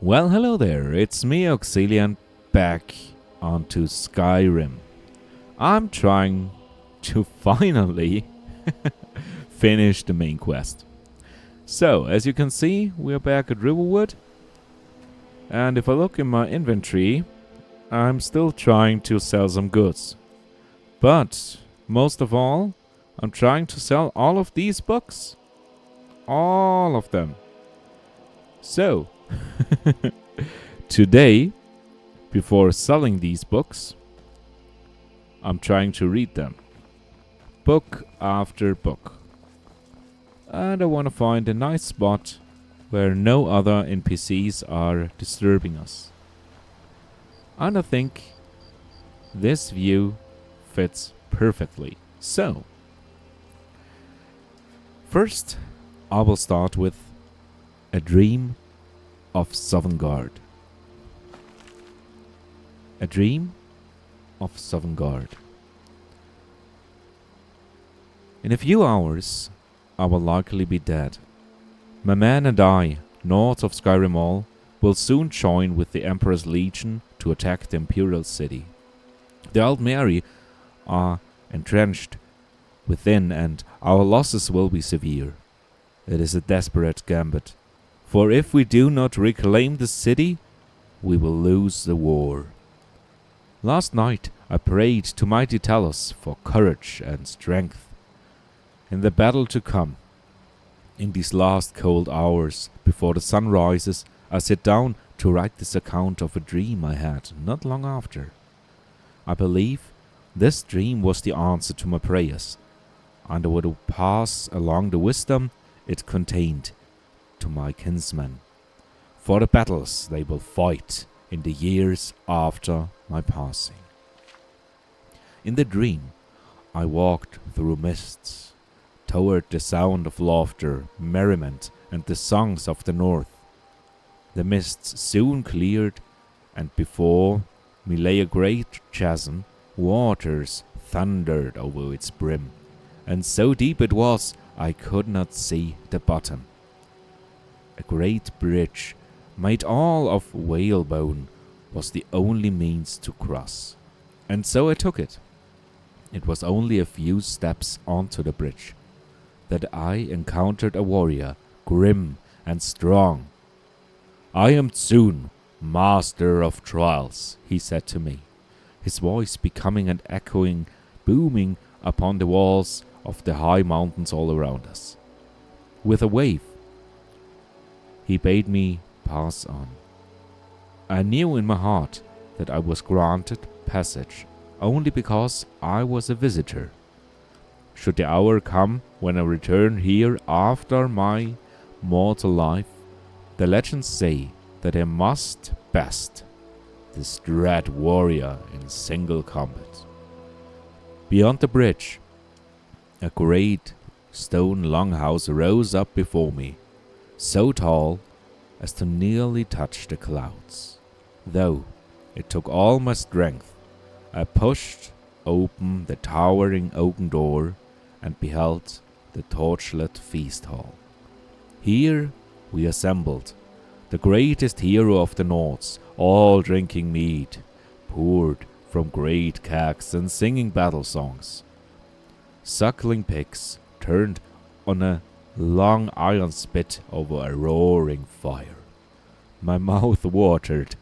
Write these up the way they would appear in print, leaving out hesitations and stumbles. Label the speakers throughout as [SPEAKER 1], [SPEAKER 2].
[SPEAKER 1] Well, hello there, it's me, Oxilian, back onto Skyrim. I'm trying to finally finish the main quest. So, as you can see, we're back at Riverwood. And if I look in my inventory, I'm still trying to sell some goods. But, most of all, I'm trying to sell all of these books. All of them. So, today, before selling these books, I'm trying to read them. Book after book. And I want to find a nice spot where no other NPCs are disturbing us. And I think this view fits perfectly. So, first, I will start with A Dream of Sovngarde. A Dream of Sovngarde. In a few hours, I will likely be dead. My men and I, north of Skyrim All, will soon join with the Emperor's Legion to attack the Imperial City. The Aldmeri are entrenched within, and our losses will be severe. It is a desperate gambit, for if we do not reclaim the city, we will lose the war. Last night I prayed to mighty Talos for courage and strength. In the battle to come, in these last cold hours before the sun rises, I sit down to write this account of a dream I had not long after. I believe this dream was the answer to my prayers, and I would pass along the wisdom it contained to my kinsmen, for the battles they will fight in the years after my passing. In the dream, I walked through mists, toward the sound of laughter, merriment, and the songs of the north. The mists soon cleared, and before me lay a great chasm. Waters thundered over its brim, and so deep it was I could not see the bottom. A great bridge, made all of whalebone, was the only means to cross, and so I took it. It was only a few steps onto the bridge that I encountered a warrior, grim and strong. "I am Tsun, master of trials," he said to me, his voice becoming an echoing, booming upon the walls of the high mountains all around us. With a wave, he bade me pass on. I knew in my heart that I was granted passage only because I was a visitor. Should the hour come when I return here after my mortal life, the legends say that I must best this dread warrior in single combat. Beyond the bridge, a great stone longhouse rose up before me, so tall as to nearly touch the clouds. Though it took all my strength, I pushed open the towering oaken door and beheld the torchlit feast hall. Here we assembled, the greatest hero of the Nords, all drinking mead, poured from great kegs and singing battle songs. Suckling pigs turned on a long iron spit over a roaring fire. My mouth watered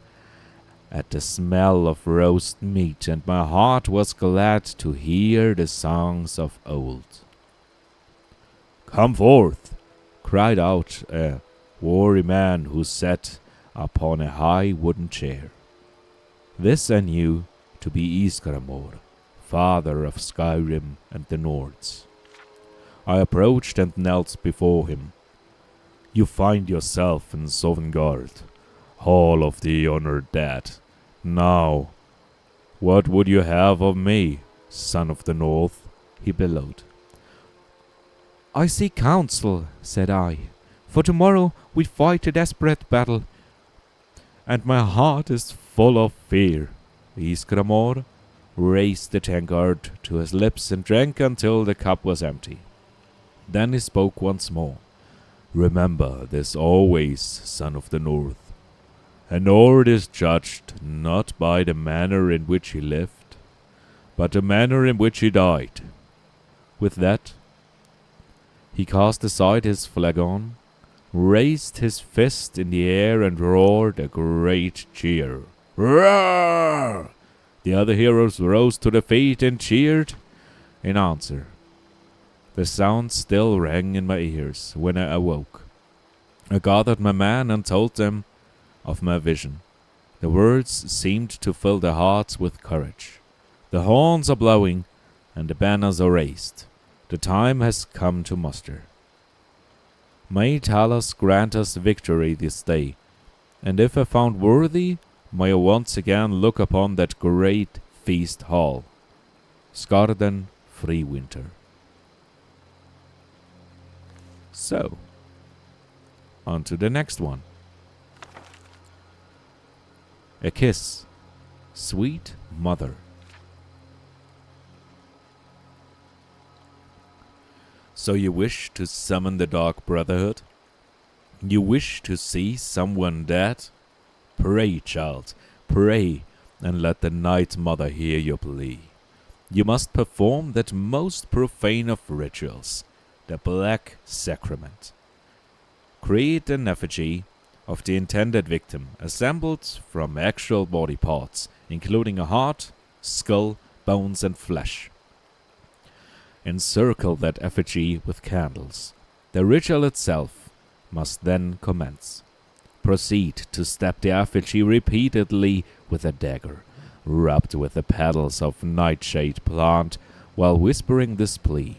[SPEAKER 1] at the smell of roast meat, and my heart was glad to hear the songs of old. "Come forth!" cried out a warry man who sat upon a high wooden chair. This I knew to be Isgramor, father of Skyrim and the Nords. I approached and knelt before him. "You find yourself in Sovngarde, Hall of the Honored Dead. Now, what would you have of me, son of the North?" he bellowed. "I seek counsel," said I, "for tomorrow we fight a desperate battle, and my heart is full of fear." Isgramor raised the tankard to his lips and drank until the cup was empty. Then he spoke once more. "Remember this always, son of the North. An Ord is judged not by the manner in which he lived, but the manner in which he died. With that, he cast aside his flagon, raised his fist in the air, and roared a great cheer. Roar! The other heroes rose to their feet and cheered in answer. The sound still rang in my ears when I awoke. I gathered my men and told them of my vision. The words seemed to fill their hearts with courage. The horns are blowing and the banners are raised. The time has come to muster. May Talos grant us victory this day, and if I found worthy, may I once again look upon that great feast hall. Skarden Free Winter. So, on to the next one. A kiss, sweet mother. So you wish to summon the Dark Brotherhood? You wish to see someone dead? Pray, child, pray, and let the Night Mother hear your plea. You must perform that most profane of rituals, the Black Sacrament. Create an effigy of the intended victim, assembled from actual body parts, including a heart, skull, bones, and flesh. Encircle that effigy with candles. The ritual itself must then commence. Proceed to stab the effigy repeatedly with a dagger, rubbed with the petals of nightshade plant, while whispering this plea.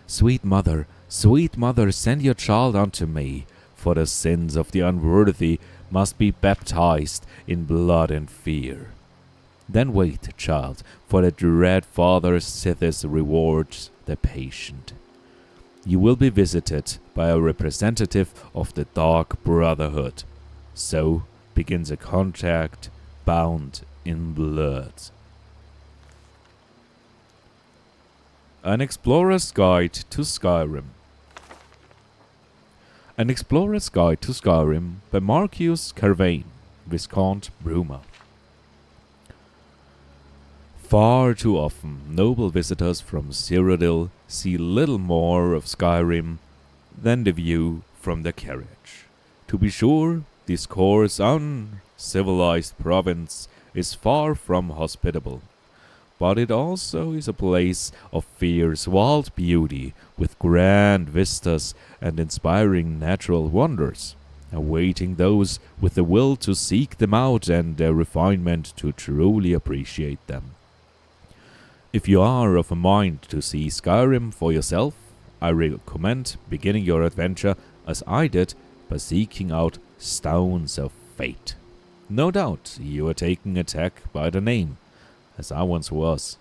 [SPEAKER 1] Sweet mother, send your child unto me, for the sins of the unworthy must be baptized in blood and fear. Then wait, child, for the dread Father Sithis rewards the patient. You will be visited by a representative of the Dark Brotherhood. So begins a contract bound in blood. An Explorer's Guide to Skyrim. An Explorer's Guide to Skyrim by Marcus Carvain, Viscount Bruma. Far too often, noble visitors from Cyrodiil see little more of Skyrim than the view from their carriage. To be sure, this coarse, uncivilized province is far from hospitable, but it also is a place of fierce wild beauty, with grand vistas and inspiring natural wonders, awaiting those with the will to seek them out and their refinement to truly appreciate them. If you are of a mind to see Skyrim for yourself, I recommend beginning your adventure as I did by seeking out Stones of Fate. No doubt you are taking attack by the name, as I once was.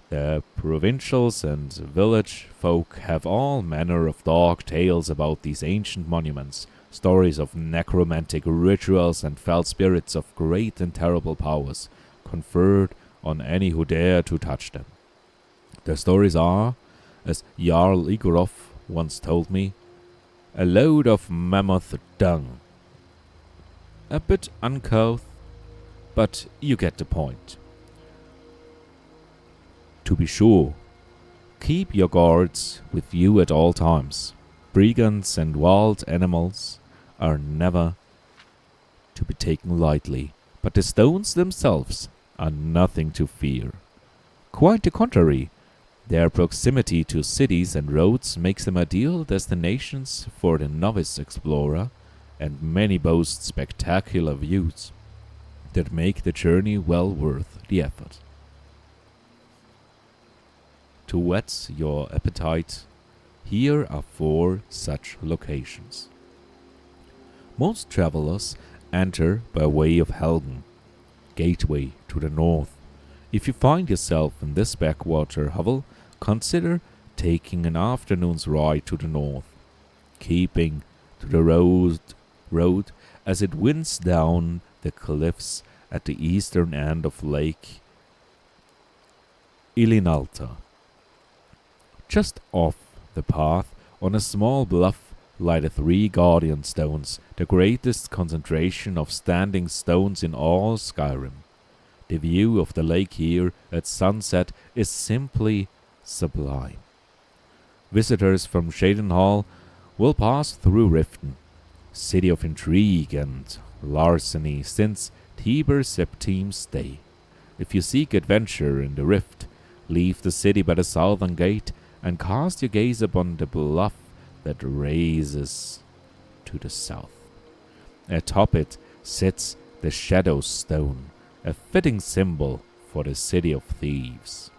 [SPEAKER 1] The provincials and village folk have all manner of dark tales about these ancient monuments, stories of necromantic rituals and fell spirits of great and terrible powers, conferred on any who dare to touch them. Their stories are, as Jarl Igorov once told me, a load of mammoth dung. A bit uncouth, but you get the point. To be sure, keep your guards with you at all times. Brigands and wild animals are never to be taken lightly, but the stones themselves are nothing to fear. Quite the contrary, their proximity to cities and roads makes them ideal destinations for the novice explorer, and many boast spectacular views that make the journey well worth the effort. To whet your appetite, here are 4 such locations. Most travelers enter by way of Helgen, gateway to the north. If you find yourself in this backwater hovel, consider taking an afternoon's ride to the north, keeping to the road as it winds down the cliffs at the eastern end of Lake Ilinalta. Just off the path, on a small bluff, lie the 3 Guardian Stones, the greatest concentration of standing stones in all Skyrim. The view of the lake here at sunset is simply sublime. Visitors from Shadenhall will pass through Riften, city of intrigue and larceny since Tiber Septime's day. If you seek adventure in the Rift, leave the city by the southern gate and cast your gaze upon the bluff that raises to the south. Atop it sits the Shadow Stone, a fitting symbol for the city of thieves.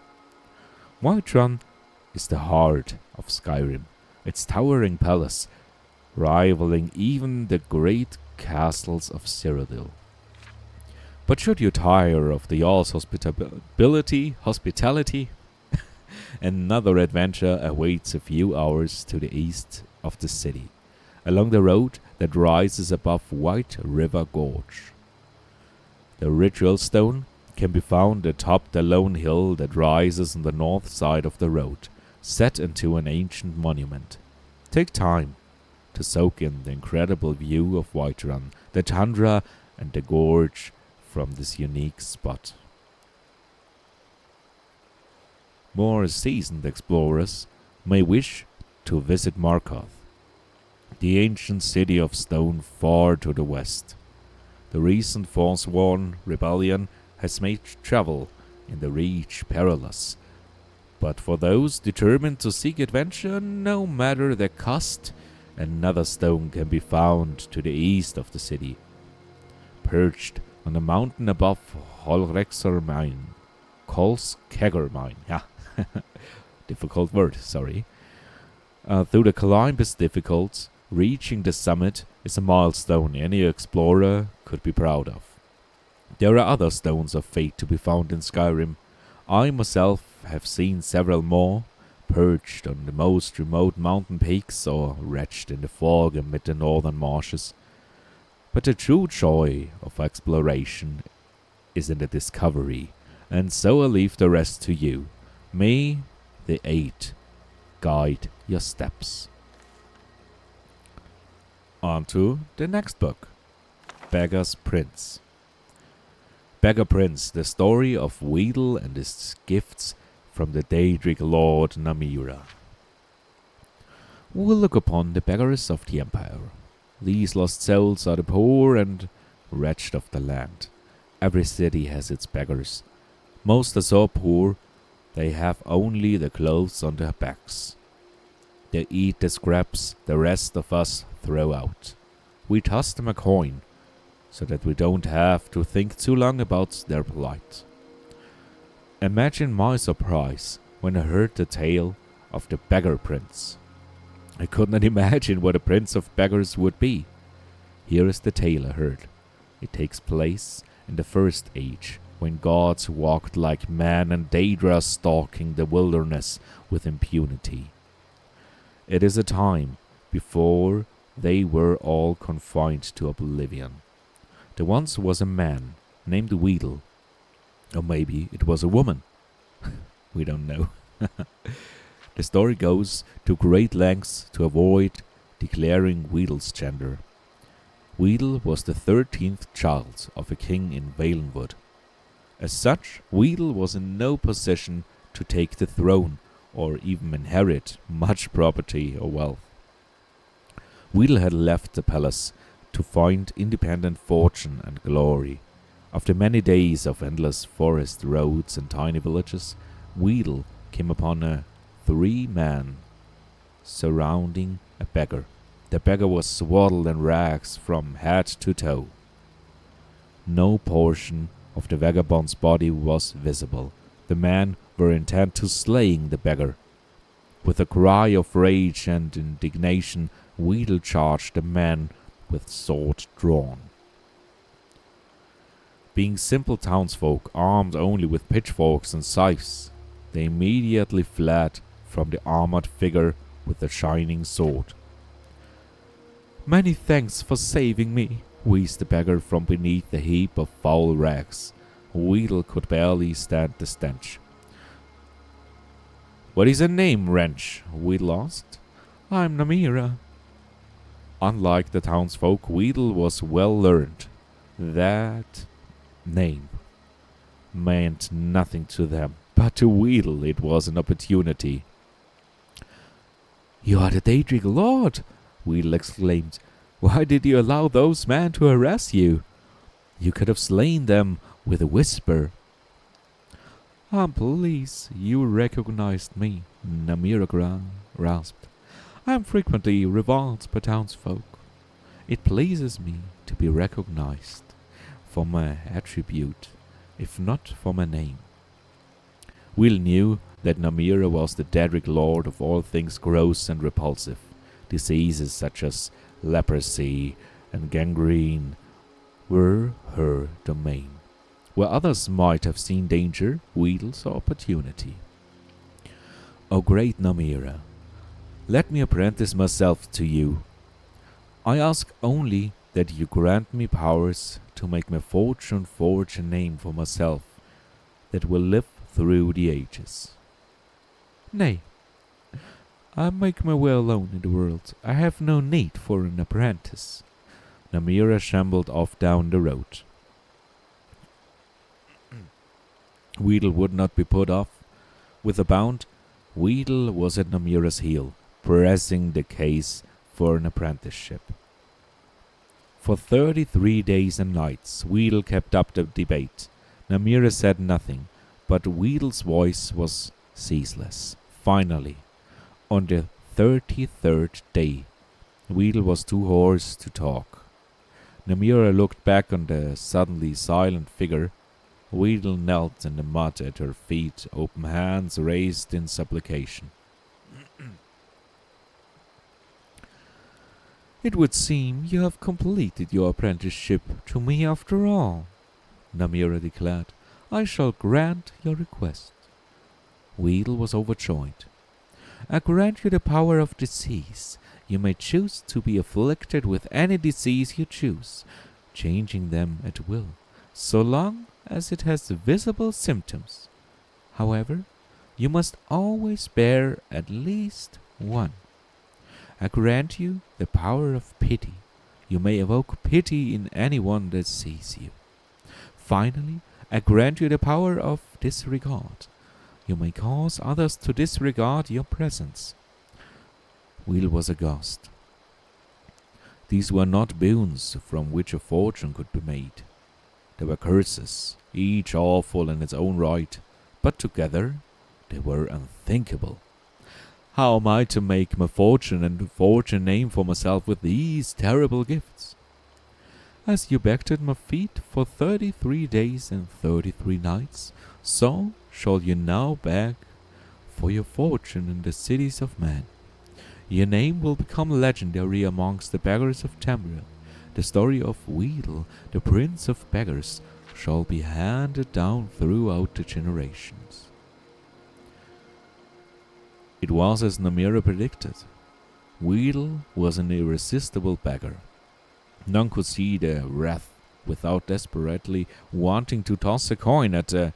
[SPEAKER 1] Whiterun is the heart of Skyrim, its towering palace, rivaling even the great castles of Cyrodiil. But should you tire of the Jarl's hospitality, another adventure awaits a few hours to the east of the city, along the road that rises above White River Gorge. The Ritual Stone can be found atop the lone hill that rises on the north side of the road, set into an ancient monument. Take time to soak in the incredible view of Whiterun, the tundra and the gorge from this unique spot. More seasoned explorers may wish to visit Markarth, the ancient city of stone far to the west. The recent Forsworn rebellion has made travel in the Reach perilous, but for those determined to seek adventure, no matter the cost, another stone can be found to the east of the city. Perched on a mountain above Kolskegger mine. Yeah, difficult word, sorry. Though the climb is difficult, reaching the summit is a milestone any explorer could be proud of. There are other stones of fate to be found in Skyrim. I myself have seen several more, perched on the most remote mountain peaks or wretched in the fog amid the northern marshes. But the true joy of exploration is in the discovery, and so I leave the rest to you. May the 8 guide your steps. On to the next book, Beggar's Prince. Beggar Prince, the story of Weedle and his gifts from the Daedric Lord Namira. We'll look upon the beggars of the Empire. These lost souls are the poor and wretched of the land. Every city has its beggars. Most are so poor they have only the clothes on their backs. They eat the scraps the rest of us throw out. We toss them a coin, so that we don't have to think too long about their plight. Imagine my surprise when I heard the tale of the Beggar Prince. I could not imagine what a prince of beggars would be. Here is the tale I heard. It takes place in the First Age, when gods walked like men and Daedra stalking the wilderness with impunity. It is a time before they were all confined to oblivion. There once was a man named Weedle. Or maybe it was a woman. We don't know. The story goes to great lengths to avoid declaring Weedle's gender. Weedle was the 13th child of a king in Valenwood. As such, Weedle was in no position to take the throne or even inherit much property or wealth. Weedle had left the palace to find independent fortune and glory. After many days of endless forest roads and tiny villages, Weedle came upon a 3-man surrounding a beggar. The beggar was swaddled in rags from head to toe. No portion of the vagabond's body was visible. The men were intent to slaying the beggar. With a cry of rage and indignation, Weedle charged the men with sword drawn. Being simple townsfolk armed only with pitchforks and scythes, they immediately fled from the armored figure with the shining sword. "Many thanks for saving me," wheezed the beggar from beneath the heap of foul rags. Weedle could barely stand the stench. "What is your name, wench?" Weedle asked. "I'm Namira." Unlike the townsfolk, Weedle was well learned. That name meant nothing to them, but to Weedle it was an opportunity. "You are the Daedric Lord!" Weedle exclaimed. "Why did you allow those men to harass you? You could have slain them with a whisper." "Please, you recognized me," Namira rasped. "I am frequently reviled by townsfolk. It pleases me to be recognized for my attribute, if not for my name." Will knew that Namira was the Daedric Lord of all things gross and repulsive. Diseases such as leprosy and gangrene were her domain. Where others might have seen danger, Weedle saw opportunity. "O great Namira, let me apprentice myself to you. I ask only that you grant me powers to make my fortune forge a name for myself that will live through the ages." "Nay, I make my way alone in the world. I have no need for an apprentice." Namira shambled off down the road. Weedle would not be put off. With a bound, Weedle was at Namira's heel, pressing the case for an apprenticeship. For 33 days and nights, Weedle kept up the debate. Namira said nothing, but Weedle's voice was ceaseless. Finally, on the 33rd day, Weedle was too hoarse to talk. Namira looked back on the suddenly silent figure. Weedle knelt in the mud at her feet, open hands raised in supplication. "It would seem you have completed your apprenticeship to me after all," Namira declared. "I shall grant your request." Weedle was overjoyed. "I grant you the power of disease. You may choose to be afflicted with any disease you choose, changing them at will, so long as it has visible symptoms. However, you must always bear at least one. I grant you the power of pity. You may evoke pity in anyone that sees you. Finally, I grant you the power of disregard. You may cause others to disregard your presence." Will was aghast. These were not boons from which a fortune could be made. They were curses, each awful in its own right, but together they were unthinkable. How am I to make my fortune and forge a name for myself with these terrible gifts? As you begged at my feet for 33 days and 33 nights, so shall you now beg for your fortune in the cities of men. Your name will become legendary amongst the beggars of Tamriel. The story of Weedle, the prince of beggars, shall be handed down throughout the generations. It was as Namira predicted. Weedle was an irresistible beggar. None could see the wrath without desperately wanting to toss a coin at the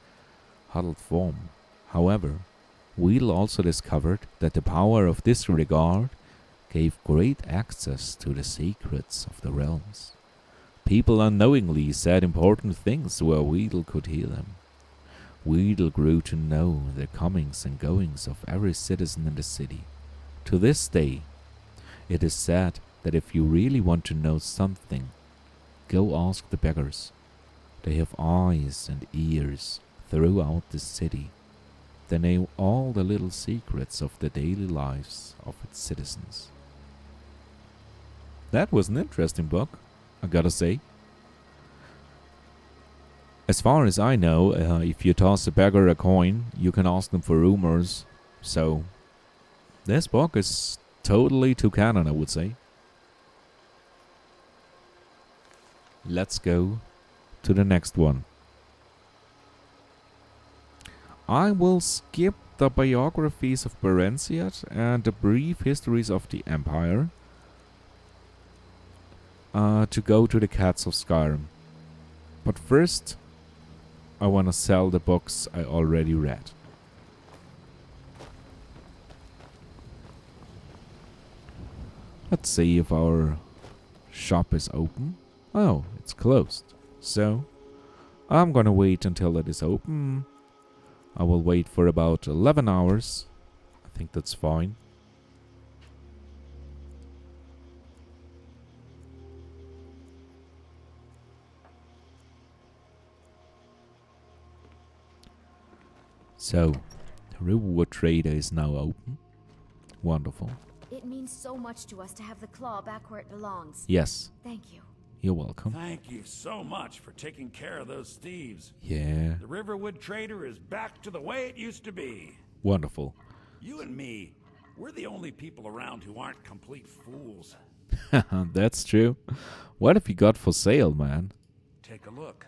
[SPEAKER 1] huddled form. However, Weedle also discovered that the power of disregard gave great access to the secrets of the realms. People unknowingly said important things where Weedle could hear them. Weedle grew to know the comings and goings of every citizen in the city. To this day, it is said that if you really want to know something, go ask the beggars. They have eyes and ears throughout the city. They know all the little secrets of the daily lives of its citizens. That was an interesting book, I gotta say. As far as I know, if you toss a beggar a coin, you can ask them for rumors. So, this book is totally to canon, I would say. Let's go to the next one. I will skip the biographies of Berenciat and the brief histories of the Empire to go to the Cats of Skyrim. But first, I want to sell the books I already read. Let's see if our shop is open. Oh, it's closed. So, I'm gonna wait until it is open. I will wait for about 11 hours. I think that's fine. So, the reward trader is now open. Wonderful.
[SPEAKER 2] It means so much to us to have the claw back where it belongs.
[SPEAKER 1] Yes,
[SPEAKER 2] Thank you.
[SPEAKER 1] you're welcome.
[SPEAKER 3] Thank you so much for taking care of those thieves.
[SPEAKER 1] Yeah,
[SPEAKER 3] The Riverwood Trader is back to the way it used to be.
[SPEAKER 1] wonderful.
[SPEAKER 3] You and me, we're the only people around who aren't complete fools.
[SPEAKER 1] That's true. What have you got for sale, man?
[SPEAKER 3] Take a look.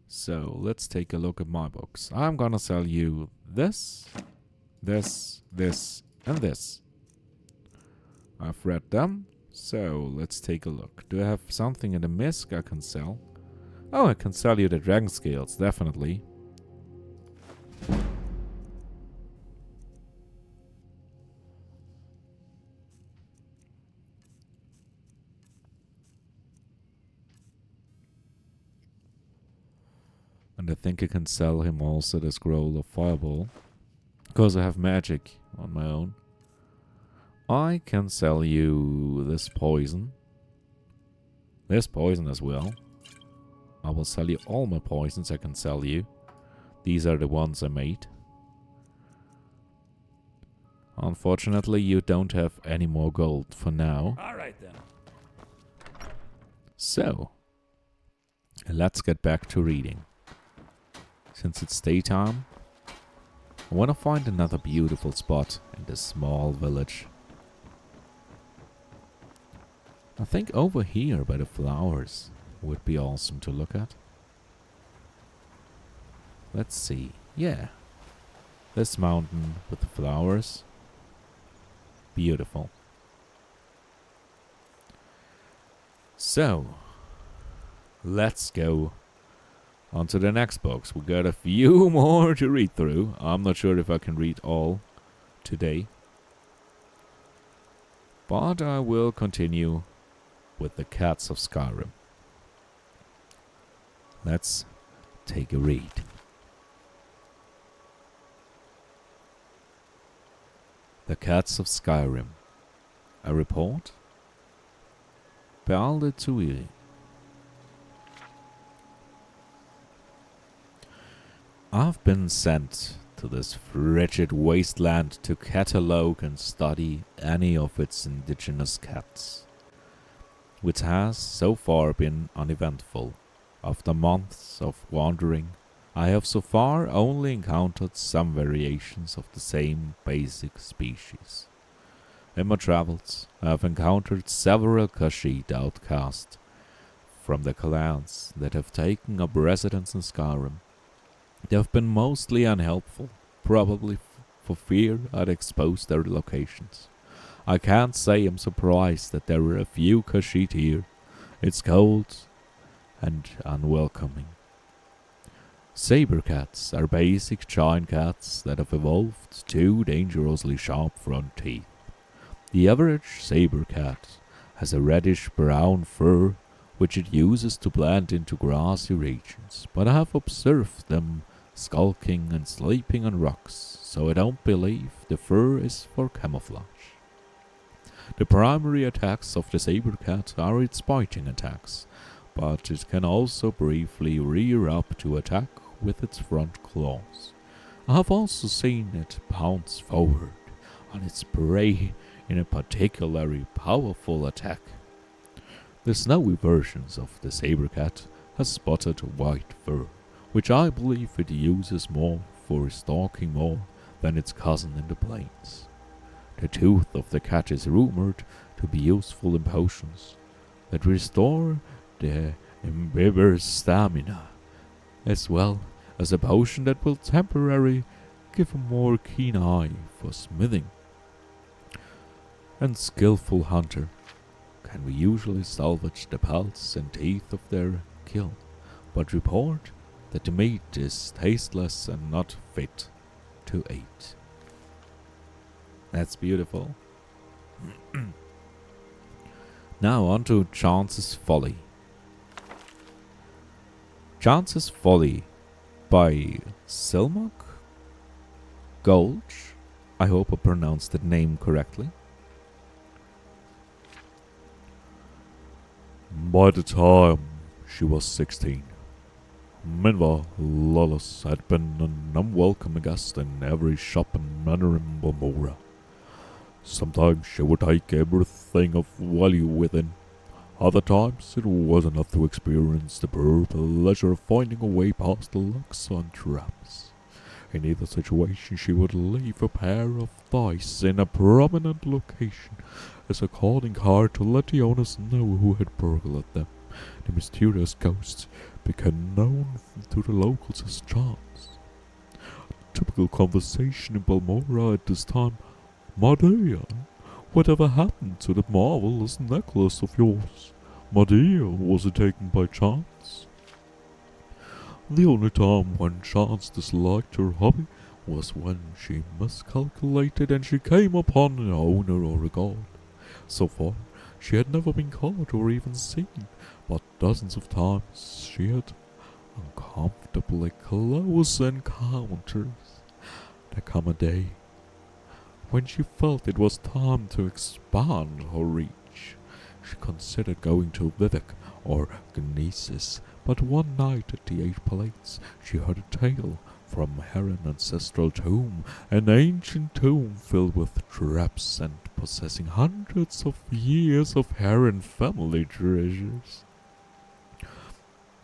[SPEAKER 1] So, let's take a look at my books. I'm gonna sell you this, this, and this. I've read them, so let's take a look. Do I have something in the misc I can sell? Oh, I can sell you the dragon scales, definitely. And I think I can sell him also the scroll of fireball. Because I have magic on my own. I can sell you this poison. This poison as well. I will sell you all my poisons I can sell you. These are the ones I made. Unfortunately, you don't have any more gold for now.
[SPEAKER 3] All right then.
[SPEAKER 1] So, let's get back to reading. Since it's daytime, I want to find another beautiful spot in this small village. I think over here by the flowers would be awesome to look at. Let's see. Yeah. This mountain with the flowers. Beautiful. So, let's go on to the next box. We got a few more to read through. I'm not sure if I can read all today. But I will continue with the Cats of Skyrim. Let's take a read. The Cats of Skyrim. A report? Perle Tuiri. I've been sent to this frigid wasteland to catalogue and study any of its indigenous cats, which has so far been uneventful. After months of wandering, I have so far only encountered some variations of the same basic species. In my travels, I have encountered several Khajiit outcasts from the clans that have taken up residence in Skyrim. They have been mostly unhelpful, probably for fear I'd expose their locations. I can't say I'm surprised that there were a few Khajiit here. It's cold and unwelcoming. Saber cats are basic giant cats that have evolved two dangerously sharp front teeth. The average saber cat has a reddish-brown fur which it uses to blend into grassy regions, but I have observed them skulking and sleeping on rocks, so I don't believe the fur is for camouflage. The primary attacks of the saber cat are its biting attacks, but it can also briefly rear up to attack with its front claws. I have also seen it pounce forward on its prey in a particularly powerful attack. The snowy versions of the saber cat has spotted white fur, which I believe it uses more for stalking more than its cousin in the plains. The tooth of the cat is rumored to be useful in potions that restore the imbibber's stamina, as well as a potion that will temporarily give a more keen eye for smithing. And skillful hunter can we usually salvage the pelts and teeth of their kill, but report that the meat is tasteless and not fit to eat. That's beautiful. Now on to Chance's Folly. Chance's Folly by Silmok Gulch. I hope I pronounced the name correctly. By the time she was 16, Minva Lawless had been an unwelcome guest in every shop and manor in Balmora. Sometimes she would take everything of value within. Other times it was enough to experience the pure pleasure of finding a way past the locks and traps. In either situation she would leave a pair of dice in a prominent location as a calling card to let the owners know who had burgled them. The mysterious ghosts became known to the locals as Chance. A typical conversation in Balmora at this time: "My dear, whatever happened to the marvelous necklace of yours? My dear, was it taken by chance?" The only time when Chance disliked her hobby was when she miscalculated and she came upon an owner or a god. So far, she had never been caught or even seen, but dozens of times she had uncomfortably close encounters. There came a day when she felt it was time to expand her reach. She considered going to Vivek or Gnesis, but one night at the Eight Plates she heard a tale from her ancestral tomb, an ancient tomb filled with traps and possessing hundreds of years of Heron family treasures.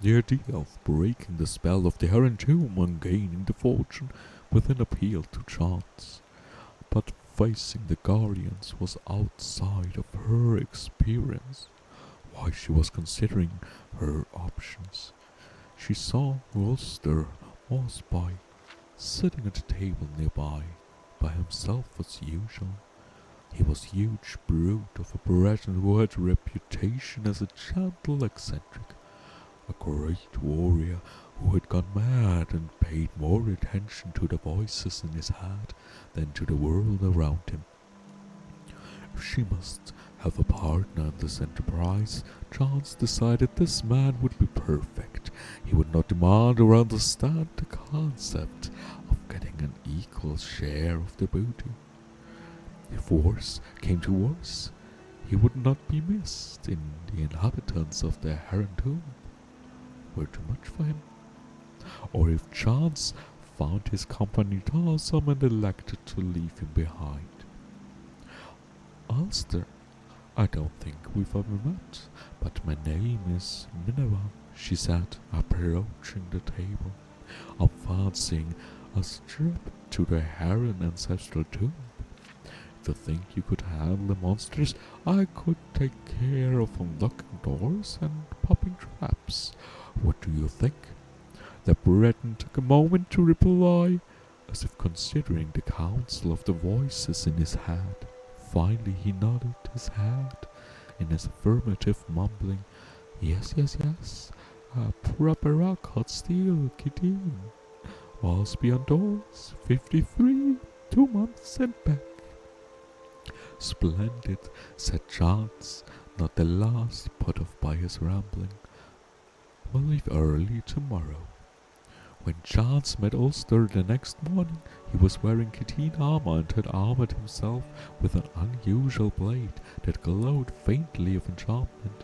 [SPEAKER 1] The idea of breaking the spell of the Heron tomb and gaining the fortune with an appeal to Chance. But facing the Guardians was outside of her experience. While she was considering her options, she saw Ulster was sitting at a table nearby, by himself as usual. He was a huge brute of a Breton who had a reputation as a gentle eccentric, a great warrior who had gone mad and paid more attention to the voices in his head than to the world around him. If she must have a partner in this enterprise, Chance decided this man would be perfect. He would not demand or understand the concept of getting an equal share of the booty. If worse came to worse, he would not be missed, in the inhabitants of the Heron Tomb were too much for him. Or if Chance found his company tiresome and elected to leave him behind. "Ulster, I don't think we've ever met, but my name is Minerva," she said, approaching the table. "I'm fancying a trip to the Heron ancestral tomb. If you think you could handle the monsters, I could take care of unlocking doors and popping traps. What do you think?" The Breton took a moment to reply, as if considering the counsel of the voices in his head. Finally he nodded his head in his affirmative, mumbling, Yes, a proper rock hot steel, Kitteen. Walls beyond doors, 53, 2 months and back." "Splendid," said Chance, not the last put off by his rambling. "We'll leave early tomorrow." When Chance met Ulster the next morning, he was wearing Kitteen armor and had armored himself with an unusual blade that glowed faintly of enchantment.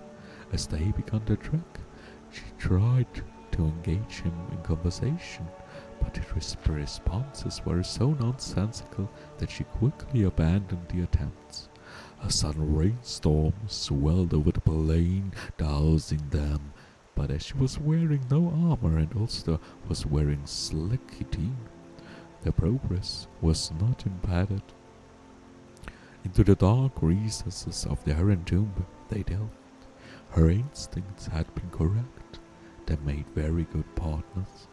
[SPEAKER 1] As they began their trek, she tried to engage him in conversation, but his responses were so nonsensical that she quickly abandoned the attempts. A sudden rainstorm swelled over the plain, dousing them. But as she was wearing no armor and Ulster was wearing slick Kitteen, their progress was not impeded. Into the dark recesses of the Heron Tomb they delved. Her instincts had been correct. They made very good partners.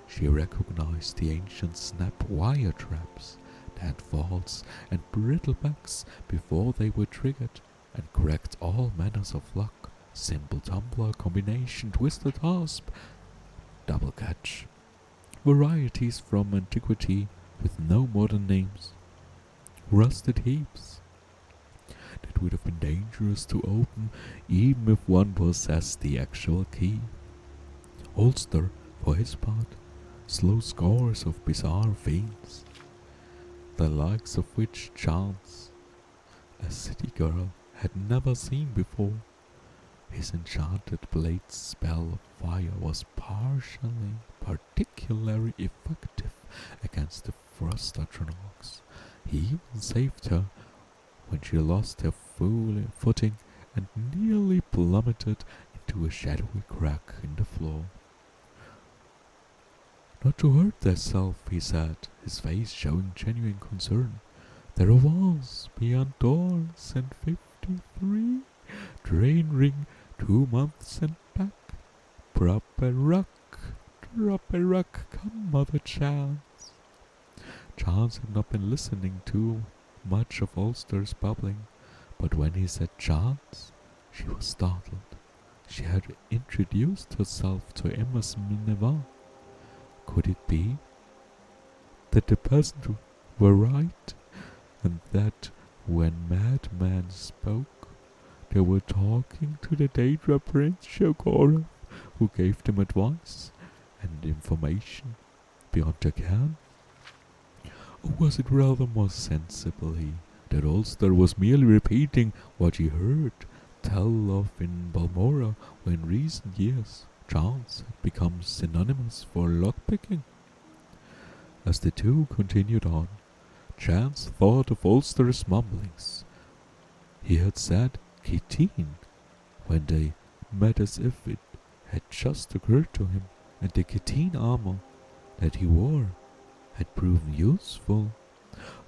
[SPEAKER 1] She recognized the ancient snap wire traps, hand faults and brittlebacks before they were triggered, and cracked all manners of luck. Simple tumbler, combination, twisted hasp, double catch. Varieties from antiquity with no modern names.
[SPEAKER 4] rusted heaps that would have been dangerous to open even if one possessed the actual key. Ulster, for his part, slew scores of bizarre fiends, the likes of which Chance, a city girl, had never seen before. His enchanted blade's spell of fire was particularly effective against the frost Atronachs. He even saved her when she lost her footing and nearly plummeted into a shadowy crack in the floor. Not to hurt thyself, he said, his face showing genuine concern. There was, beyond doors and 53, drain ring 2 months and back. Drop a rock, come mother Chance. Chance had not been listening too much of Ulster's babbling, but when he said Chance, she was startled. She had introduced herself to Emma's Minerva. Could it be that the peasants were right, and that when madmen spoke, they were talking to the Daedra Prince Shoggorath, who gave them advice and information beyond their ken? Or was it rather more sensibly that Ulster was merely repeating what he heard tell of in Balmora, where in recent years Chance had become synonymous for lockpicking? As the two continued on, Chance thought of Ulster's mumblings. He had said Kitteen when they met, as if it had just occurred to him, and the Kitteen armor that he wore had proven useful.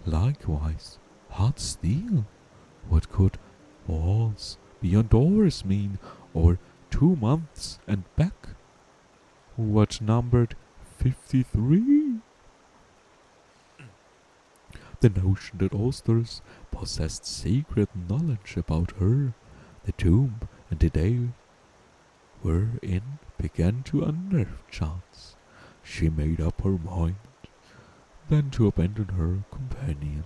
[SPEAKER 4] Likewise, hot steel. What could walls beyond doors mean, or 2 months and back? What numbered 53? The notion that Ulsters possessed secret knowledge about her, the tomb, and the day were in began to unnerve Chance. She made up her mind then to abandon her companion.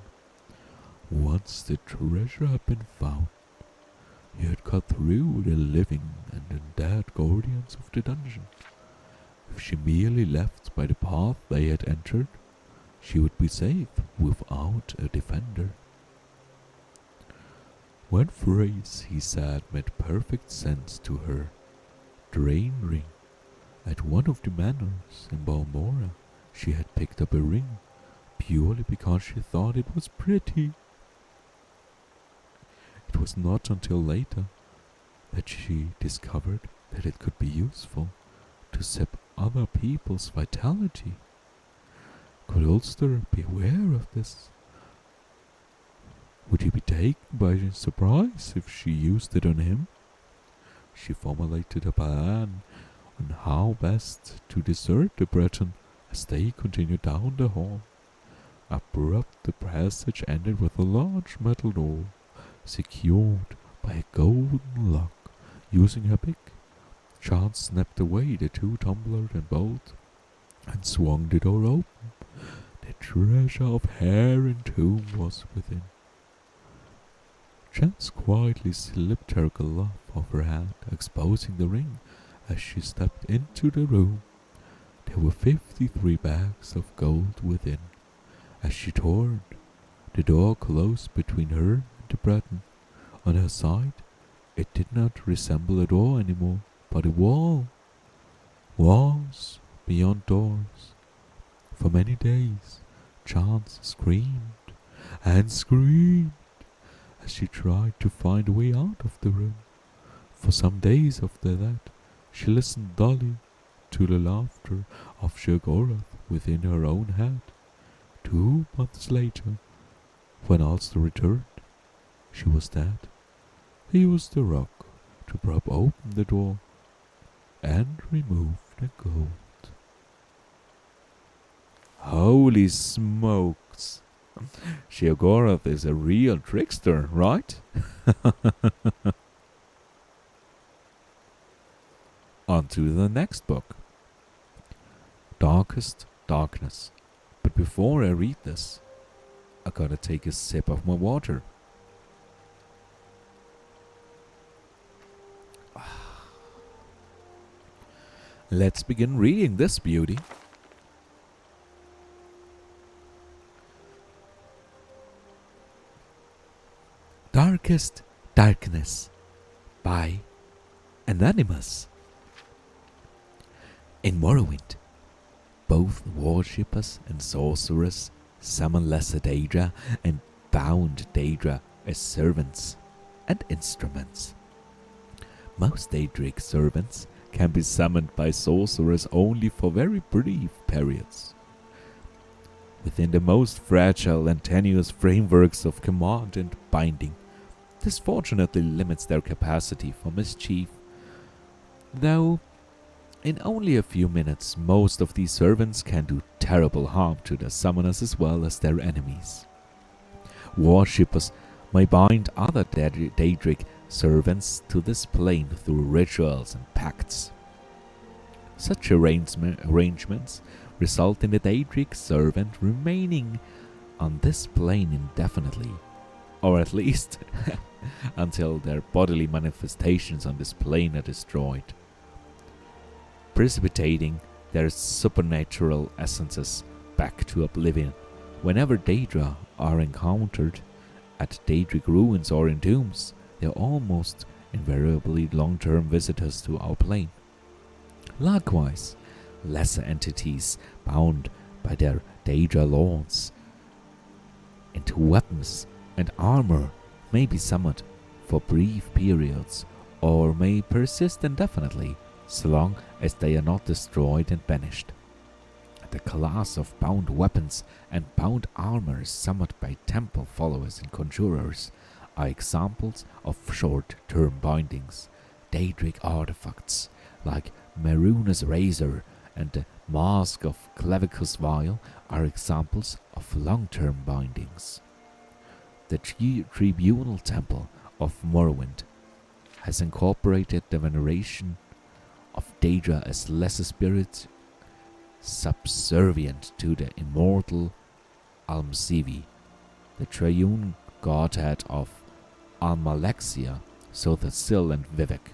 [SPEAKER 4] Once the treasure had been found, he had cut through the living and undead guardians of the dungeon. If she merely left by the path they had entered, she would be safe without a defender. One phrase, he said, made perfect sense to her. Drain ring. At one of the manors in Balmora, she had picked up a ring, purely because she thought it was pretty. It was not until later that she discovered that it could be useful to sap other people's vitality. Could Ulster be aware of this? Would he be taken by surprise if she used it on him? She formulated a plan on how best to desert the Breton as they continued down the hall. Abrupt, the passage ended with a large metal door, secured by a golden lock. Using her pick, Chance snapped away the 2 tumblers and bolt, and swung the door open. The treasure of hair and tomb was within. Chance quietly slipped her glove off her hand, exposing the ring as she stepped into the room. There were 53 bags of gold within. As she turned, the door closed between her and the Breton. On her side, it did not resemble a door anymore, but a wall. Walls beyond doors. For many days, Chance screamed and screamed as she tried to find a way out of the room. For some days after that, she listened dully to the laughter of Shoggorath within her own head. 2 months later, when Ulster returned, she was dead. He used the rock to prop open the door and remove the gold. Holy smokes! Shoggorath is a real trickster, right? On to the next book. Darkest Darkness. But before I read this,
[SPEAKER 1] I gotta take a sip of my water. Let's begin reading this beauty. Darkest Darkness by Anonymous. In Morrowind, both worshippers and sorcerers summon lesser Daedra and bound Daedra as servants and instruments. Most Daedric servants can be summoned by sorcerers only for very brief periods. Within the most fragile and tenuous frameworks of command and binding, this fortunately limits their capacity for mischief, though in only a few minutes most of these servants can do terrible harm to their summoners as well as their enemies. Worshippers may bind other Daedric servants to this plane through rituals and pacts. Such arrangements result in the Daedric servant remaining on this plane indefinitely, or at least until their bodily manifestations on this plane are destroyed, precipitating their supernatural essences back to oblivion. Whenever Daedra are encountered at Daedric ruins or in tombs, they are almost invariably long-term visitors to our plane. Likewise, lesser entities bound by their Daedra lords into weapons and armor may be summoned for brief periods or may persist indefinitely, so long as they are not destroyed and banished. The class of bound weapons and bound armor summoned by temple followers and conjurers are examples of short-term bindings. Daedric artifacts like Meruna's razor and the mask of Clavicus Vial are examples of long-term bindings. The Tribunal Temple of Morrowind has incorporated the veneration of Daedra as lesser spirits subservient to the immortal Almsivi, the triune godhead of Almalexia, Sothasil and Vivek.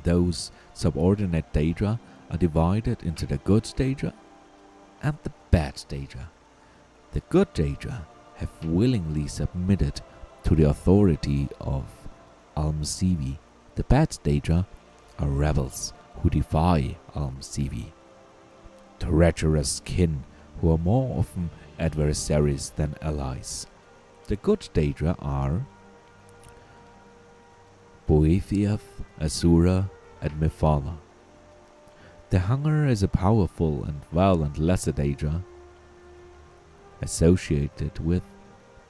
[SPEAKER 1] Those subordinate Daedra are divided into the good Daedra and the bad Daedra. The good Daedra have willingly submitted to the authority of Almsivi. The bad Daedra are rebels who defy Almsivi, treacherous kin who are more often adversaries than allies. The good Daedra are Boethiath, Asura, and Mephala. The Hunger is a powerful and violent lesser Daedra associated with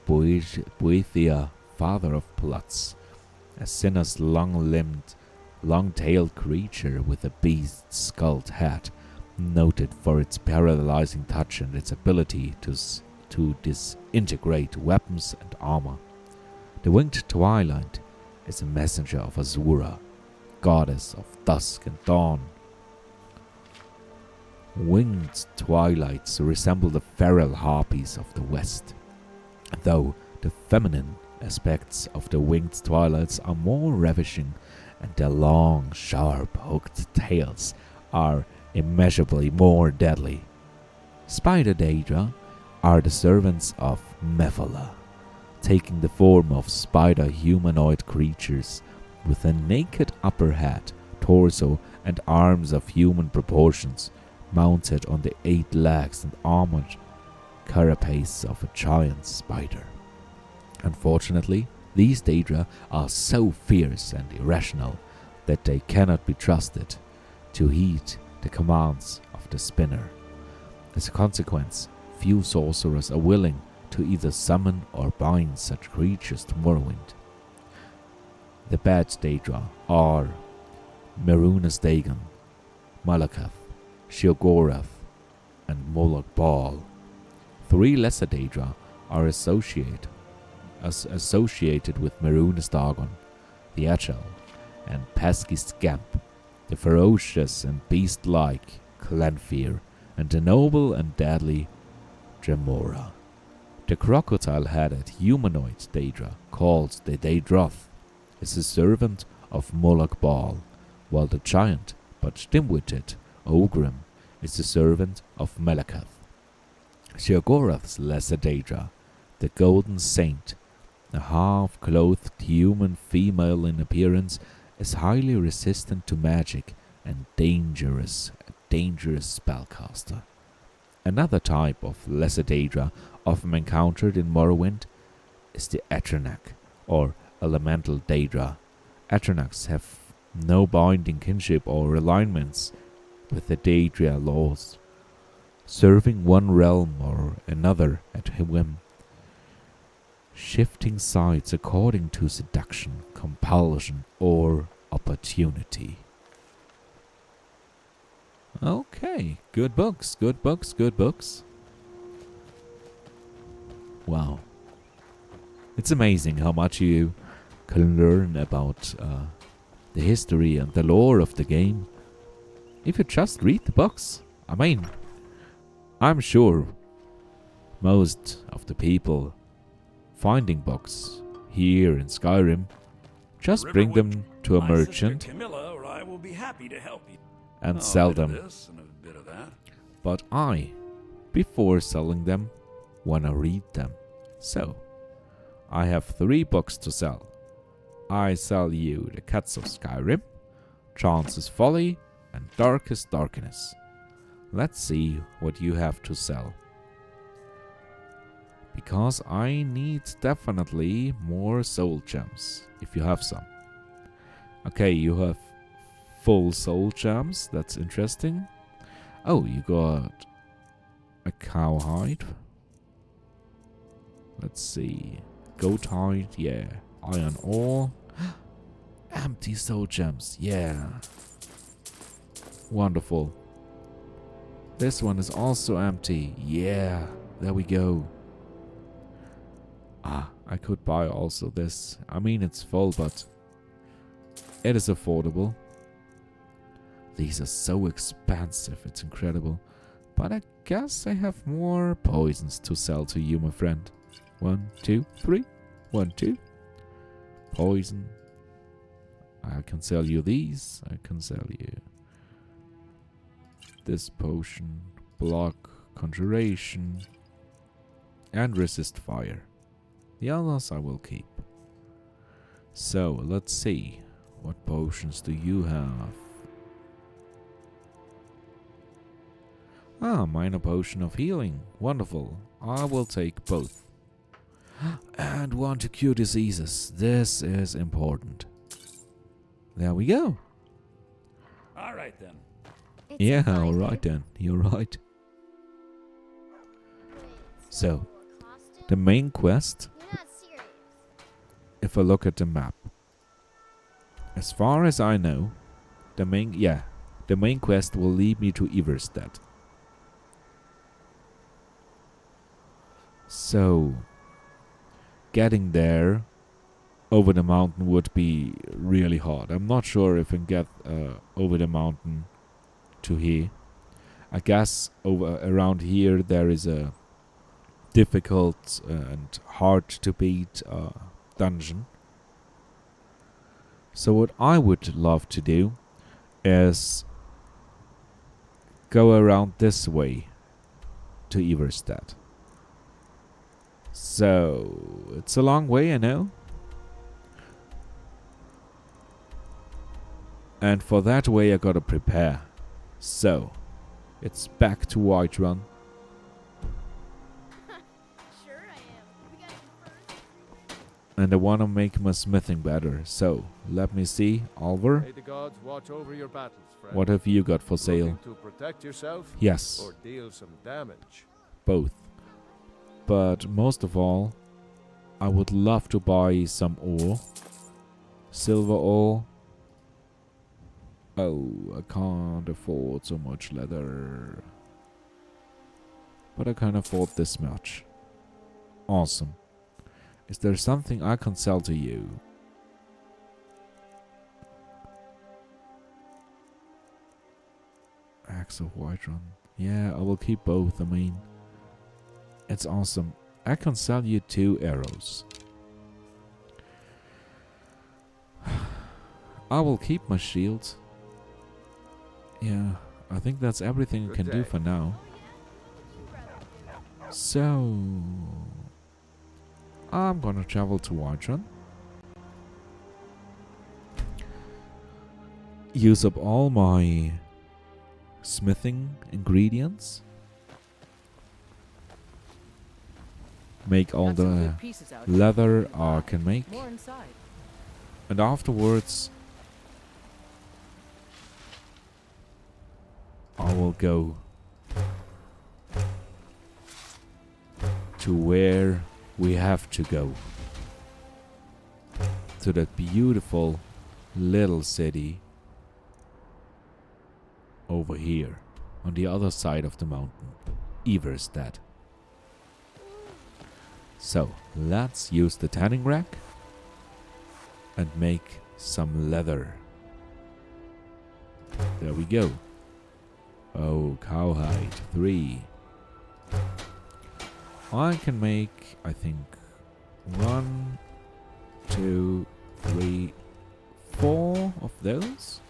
[SPEAKER 1] Boethia, father of Plots, a sinuous long-limbed, long-tailed creature with a beast-skulled head, noted for its paralyzing touch and its ability to disintegrate weapons and armor. The Winged Twilight is a messenger of Azura, goddess of dusk and dawn. Winged twilights resemble the feral harpies of the west, though the feminine aspects of the winged twilights are more ravishing, and their long, sharp, hooked tails are immeasurably more deadly. Spider Daedra are the servants of Mephala, taking the form of spider humanoid creatures with a naked upper head, torso, and arms of human proportions, mounted on the 8 legs and armored carapace of a giant spider. Unfortunately, these Daedra are so fierce and irrational that they cannot be trusted to heed the commands of the spinner. As a consequence, few sorcerers are willing to either summon or bind such creatures to Morrowind. The bad Daedra are Meruna's Dagon, Malakath, Sheogorath, and Moloch Baal. 3 lesser Daedra are associated with Meruna's Dagon, the Agile and pesky Scamp, the ferocious and beast-like Clanfear, and the noble and deadly Dremora. The crocodile-headed humanoid Daedra, called the Daedroth, is the servant of Moloch Baal, while the giant but dim-witted Ogrim is the servant of Melekath. Sheogorath's lesser Daedra, the golden saint, a half-clothed human female in appearance, is highly resistant to magic and a dangerous spellcaster. Another type of lesser Daedra often encountered in Morrowind is the Atronach, or elemental Daedra. Atronachs have no binding kinship or alignments with the Daedra laws, serving one realm or another at whim, shifting sides according to seduction, compulsion, or opportunity. Okay, good books, good books, good books. Wow. It's amazing how much you can learn about the history and the lore of the game if you just read the books. I mean, I'm sure most of the people finding books here in Skyrim just bring them to a merchant
[SPEAKER 3] Camilla, or I will be happy to help you.
[SPEAKER 1] and sell them.
[SPEAKER 3] This and a bit of that.
[SPEAKER 1] But I, before selling them, wanna read them. So, I have 3 books to sell. I sell you The Cats of Skyrim, Chance's Folly, and Darkest Darkness. Let's see what you have to sell. Because I need definitely more soul gems, if you have some. Okay, you have full soul gems, that's interesting. Oh, you got a cowhide. Let's see. Goat hide, yeah. Iron ore. Empty soul gems, yeah. Wonderful. This one is also empty, yeah. There we go. Ah, I could buy also this. I mean, it's full, but it is affordable. These are so expensive, it's incredible. But I guess I have more poisons to sell to you, my friend. 1, 2, 3. 1, 2. Poison. I can sell you these. I can sell you this potion, block, conjuration, and resist fire. The others I will keep. So, let's see. What potions do you have? Ah, minor potion of healing. Wonderful. I will take both. And 1 to cure diseases. This is important. There we go.
[SPEAKER 3] All right then.
[SPEAKER 2] It's
[SPEAKER 1] Yeah,
[SPEAKER 2] fine.
[SPEAKER 1] alright then. You're right. So, the main quest,
[SPEAKER 2] You're not serious.
[SPEAKER 1] if I look at the map, as far as I know, the main quest will lead me to Iverstead. So, getting there over the mountain would be really hard. I'm not sure if I can get over the mountain to here. I guess around here there is a difficult and hard to beat dungeon. So what I would love to do is go around this way to Iverstead. So it's a long way, I know. And for that way I gotta prepare. So it's back to Whiterun.
[SPEAKER 2] Sure I am. We gotta go first.
[SPEAKER 1] And I wanna make my smithing better. So let me see, Oliver,
[SPEAKER 5] May the gods watch over your battles, friend.
[SPEAKER 1] what have you got for sale?
[SPEAKER 5] Looking to protect yourself
[SPEAKER 1] Yes,
[SPEAKER 5] or deal some damage?
[SPEAKER 1] both. But most of all, I would love to buy some ore. Silver ore. Oh, I can't afford so much leather. But I can afford this much. Awesome. Is there something I can sell to you? Axe of Whiterun. Yeah, I will keep both. I mean, it's awesome. I can sell you 2 arrows. I will keep my shield. Yeah, I think that's everything I can do for now. So, I'm gonna travel to Whiterun. Use up all my smithing ingredients. Make all the leather I can make. And afterwards, I will go to where we have to go. To that beautiful little city over here on the other side of the mountain, Everstead. So let's use the tanning rack and make some leather. There we go. Oh, cowhide 3. I can make, I think, 1, 2, 3, 4 of those.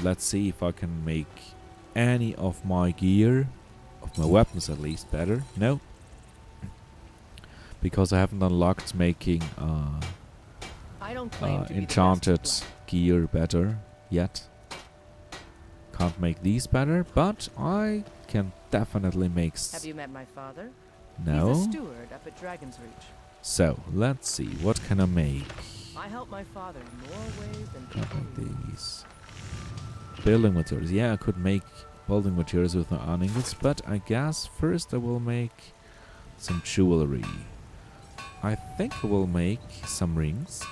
[SPEAKER 1] Let's see if I can make any of my gear, of my weapons at least, better. No. Because I haven't unlocked making enchanted gear better yet. Can't make these better, but I can definitely make.
[SPEAKER 6] Have you met my father?
[SPEAKER 1] No.
[SPEAKER 6] He's a steward up at Dragon's Reach.
[SPEAKER 1] So let's see, what can I make?
[SPEAKER 6] I help my father in more ways than
[SPEAKER 1] Can't
[SPEAKER 6] people
[SPEAKER 1] make
[SPEAKER 6] realize.
[SPEAKER 1] these. Building materials. Yeah, I could make building materials with my iron ingots, but I guess first I will make some jewelry. I think I will make some rings.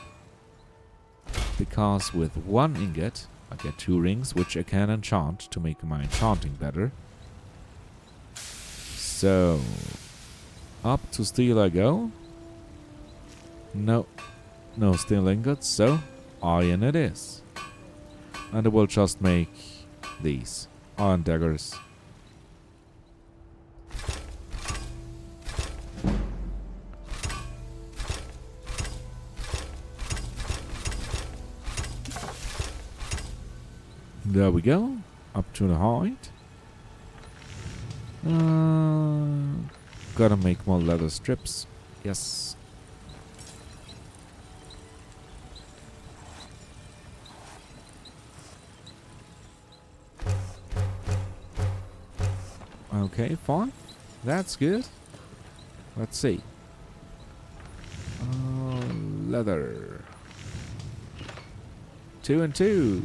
[SPEAKER 1] Because with 1 ingot, I get 2 rings, which I can enchant to make my enchanting better. So, up to steel I go. No steel ingots, so iron it is. And I will just make these iron daggers. There we go, up to the height. Gotta make more leather strips. Yes. Okay, fine. That's good. Let's see. Leather. 2 and 2.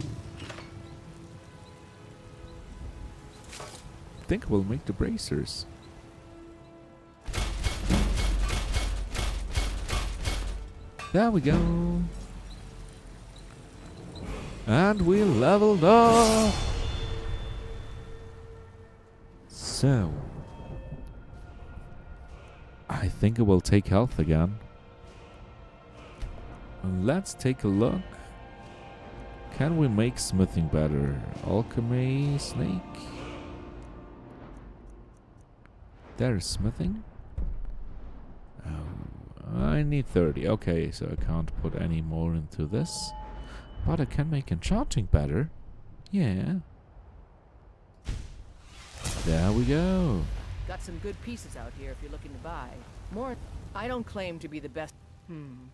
[SPEAKER 1] I think we'll make the bracers. There we go. And we leveled up. So, I think it will take health again. Let's take a look. Can we make smithing better? Alchemy, snake. There's smithing. Oh, I need 30. Okay, so I can't put any more into this. But I can make enchanting better. Yeah. There we go.
[SPEAKER 6] Got some good pieces out here if you're looking to buy. More. I don't claim to be the best.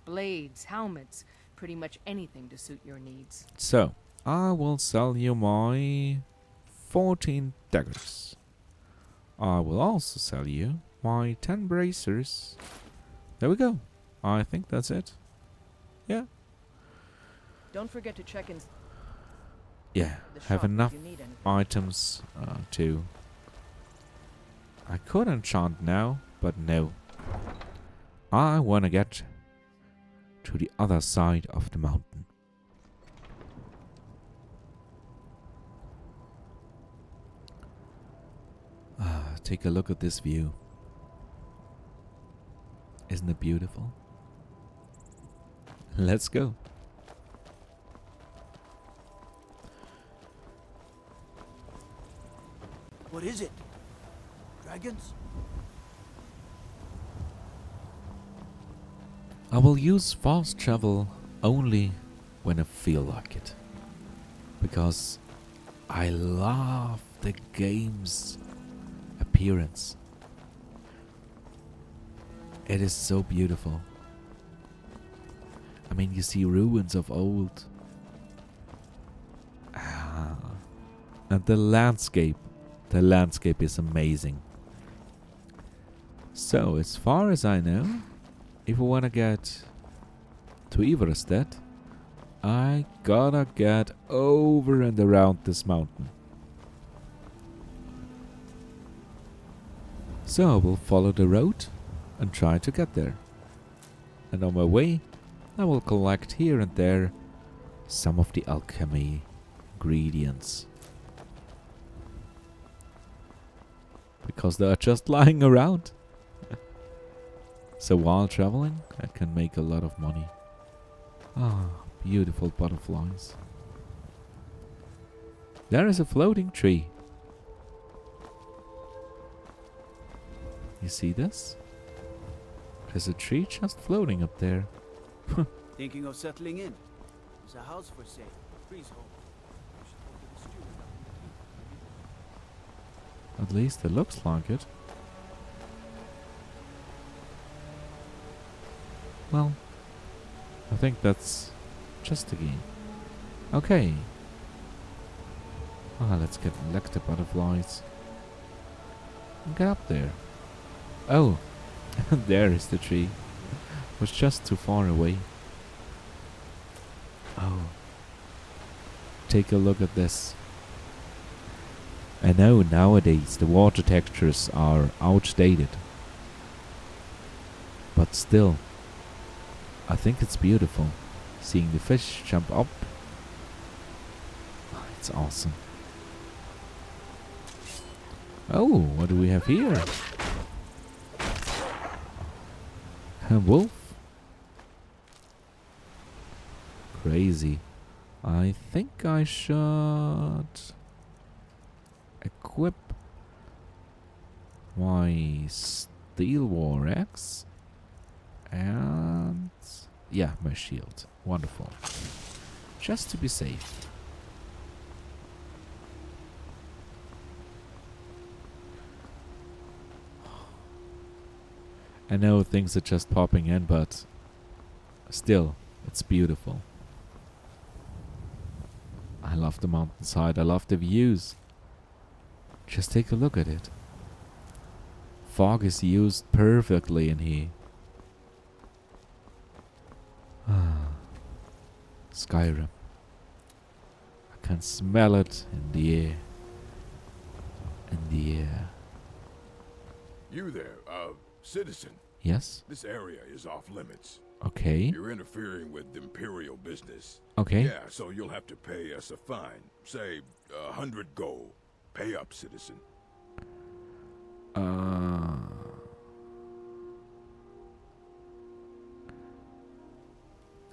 [SPEAKER 6] Blades, helmets, pretty much anything to suit your needs.
[SPEAKER 1] So, I will sell you my 14 daggers. I will also sell you my 10 bracers. There we go. I think that's it. Yeah.
[SPEAKER 6] Don't forget to check in.
[SPEAKER 1] Yeah,
[SPEAKER 6] The
[SPEAKER 1] have
[SPEAKER 6] shop if
[SPEAKER 1] enough
[SPEAKER 6] you need anything.
[SPEAKER 1] items to... I could enchant now, but no. I want to get to the other side of the mountain. Take a look at this view. Isn't it beautiful? Let's go.
[SPEAKER 7] What is it? Dragons?
[SPEAKER 1] I will use fast travel only when I feel like it. Because I love the game's appearance. It is so beautiful. I mean, you see ruins of old. And the landscape is amazing. So, as far as I know, if we want to get to Iverstedt, I gotta get over and around this mountain. So I will follow the road and try to get there. And on my way, I will collect here and there some of the alchemy ingredients. Because they are just lying around. So while traveling, I can make a lot of money. Ah, beautiful butterflies. There is a floating tree. You see this? There's a tree just floating up there.
[SPEAKER 7] Thinking of settling in? There's a house for sale. Freehold. You should talk to the steward about
[SPEAKER 1] At least it looks like it. Well, I think that's just a game. Okay. Let's get the butterflies. Get up there. Oh, there is the tree. Was just too far away. Oh. Take a look at this. I know nowadays the water textures are outdated. But still, I think it's beautiful. Seeing the fish jump up. It's awesome. Oh, what do we have here? A wolf? Crazy. I think I should equip my steel war axe and yeah, my shield. Wonderful. Just to be safe. I know things are just popping in, but still, it's beautiful. I love the mountainside. I love the views. Just take a look at it. Fog is used perfectly in here. Skyrim. I can smell it in the air. In the air.
[SPEAKER 8] You there, citizen.
[SPEAKER 1] Yes?
[SPEAKER 8] This area is off limits.
[SPEAKER 1] Okay.
[SPEAKER 8] You're interfering with imperial business.
[SPEAKER 1] Okay.
[SPEAKER 8] Yeah, so you'll have to pay us a fine. Say, 100 gold. Pay up, citizen.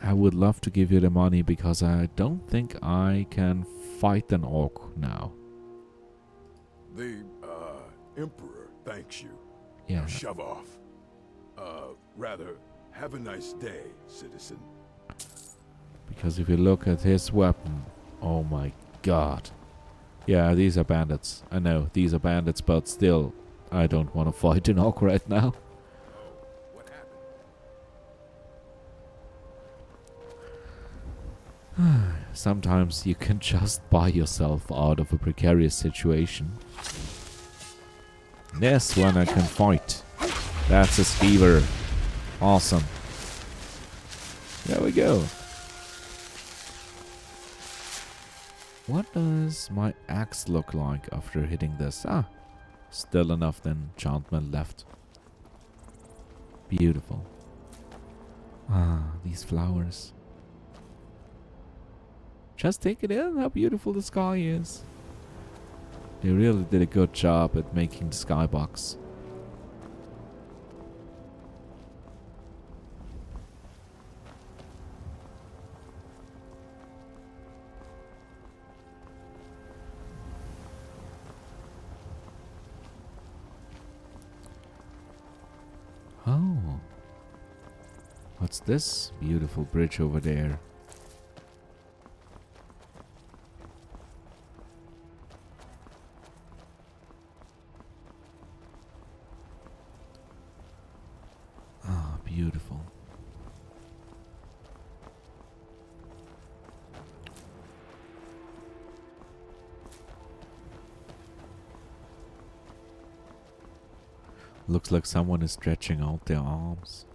[SPEAKER 1] I would love to give you the money because I don't think I can fight an orc now.
[SPEAKER 8] The, Emperor thanks you.
[SPEAKER 1] Yeah.
[SPEAKER 8] Now shove off. Rather, have a nice day, citizen.
[SPEAKER 1] Because if you look at his weapon, oh my god. Yeah, these are bandits. I know, these are bandits, but still, I don't want to fight an orc right now.
[SPEAKER 8] What happened?
[SPEAKER 1] Sometimes you can just buy yourself out of a precarious situation. This one I can fight. That's a skeever. Awesome. There we go. What does my axe look like after hitting this? Still enough enchantment left. Beautiful. These flowers. Just take it in how beautiful the sky is. They really did a good job at making the skybox. What's this beautiful bridge over there? Ah, beautiful. Looks like someone is stretching out their arms.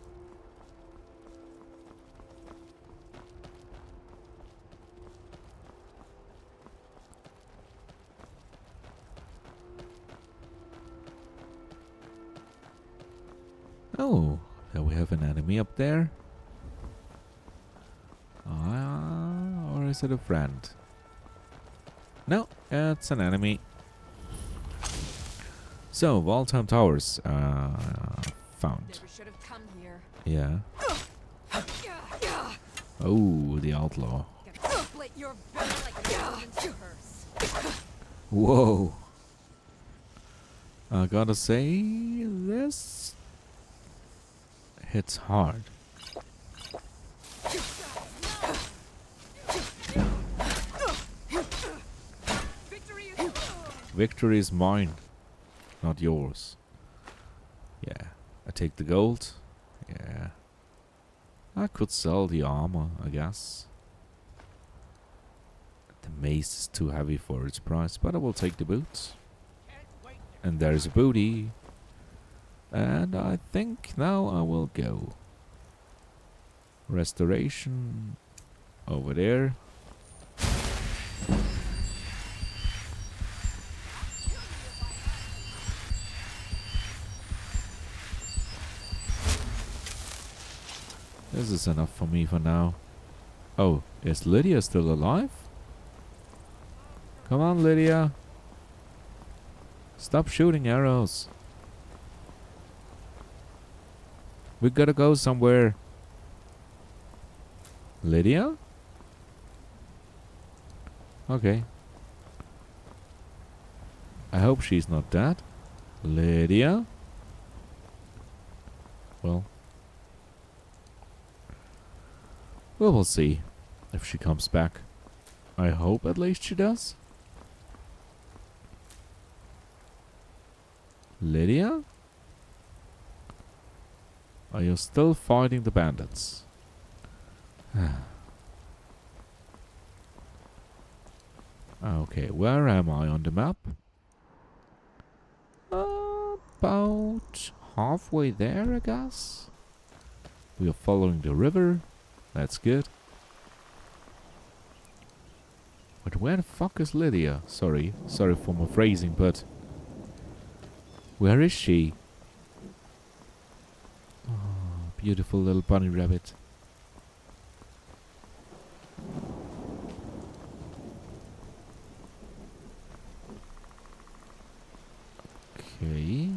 [SPEAKER 1] Oh, there we have an enemy up there. Or is it a friend? No, it's an enemy. So, Waldheim Towers, found.
[SPEAKER 6] Never should have come here.
[SPEAKER 1] Yeah. Oh, the outlaw.
[SPEAKER 6] Split your belly like a golden purse.
[SPEAKER 1] Whoa. I gotta say, this hits hard. Victory is mine, not yours. Yeah, I take the gold. Yeah. I could sell the armor, I guess. The mace is too heavy for its price, but I will take the boots. And there's a booty. And I think now I will go. Restoration over there. This is enough for me for now. Oh, is Lydia still alive? Come on, Lydia. Stop shooting arrows. We gotta go somewhere. Lydia? Okay. I hope she's not dead. Lydia? Well. We will see if she comes back. I hope at least she does. Lydia? Are you still fighting the bandits? Okay, where am I on the map? About halfway there, I guess. We are following the river. That's good. But where the fuck is Lydia? Sorry for my phrasing, but where is she? Oh, beautiful little bunny rabbit. Okay.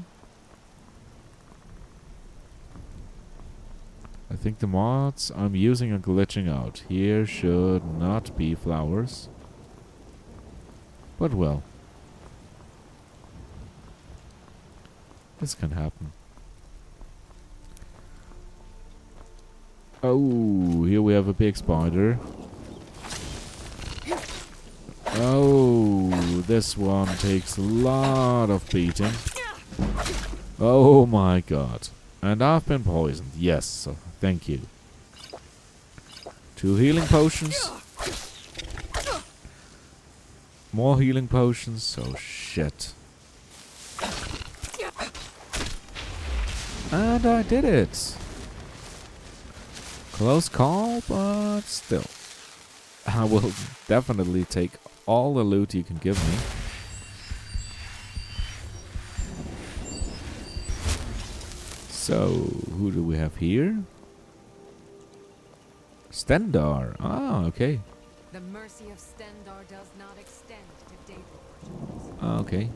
[SPEAKER 1] I think the mods I'm using are glitching out. Here should not be flowers. But well. This can happen. Oh, here we have a big spider. Oh, this one takes a lot of beating. Oh my god. And I've been poisoned. Yes, so thank you. 2 healing potions. More healing potions. Oh shit. And I did it. Close call, but still. I will definitely take all the loot you can give me. So, who do we have here? Stendar. Ah, okay.
[SPEAKER 6] The mercy of Stendar does not extend to David.
[SPEAKER 1] Okay.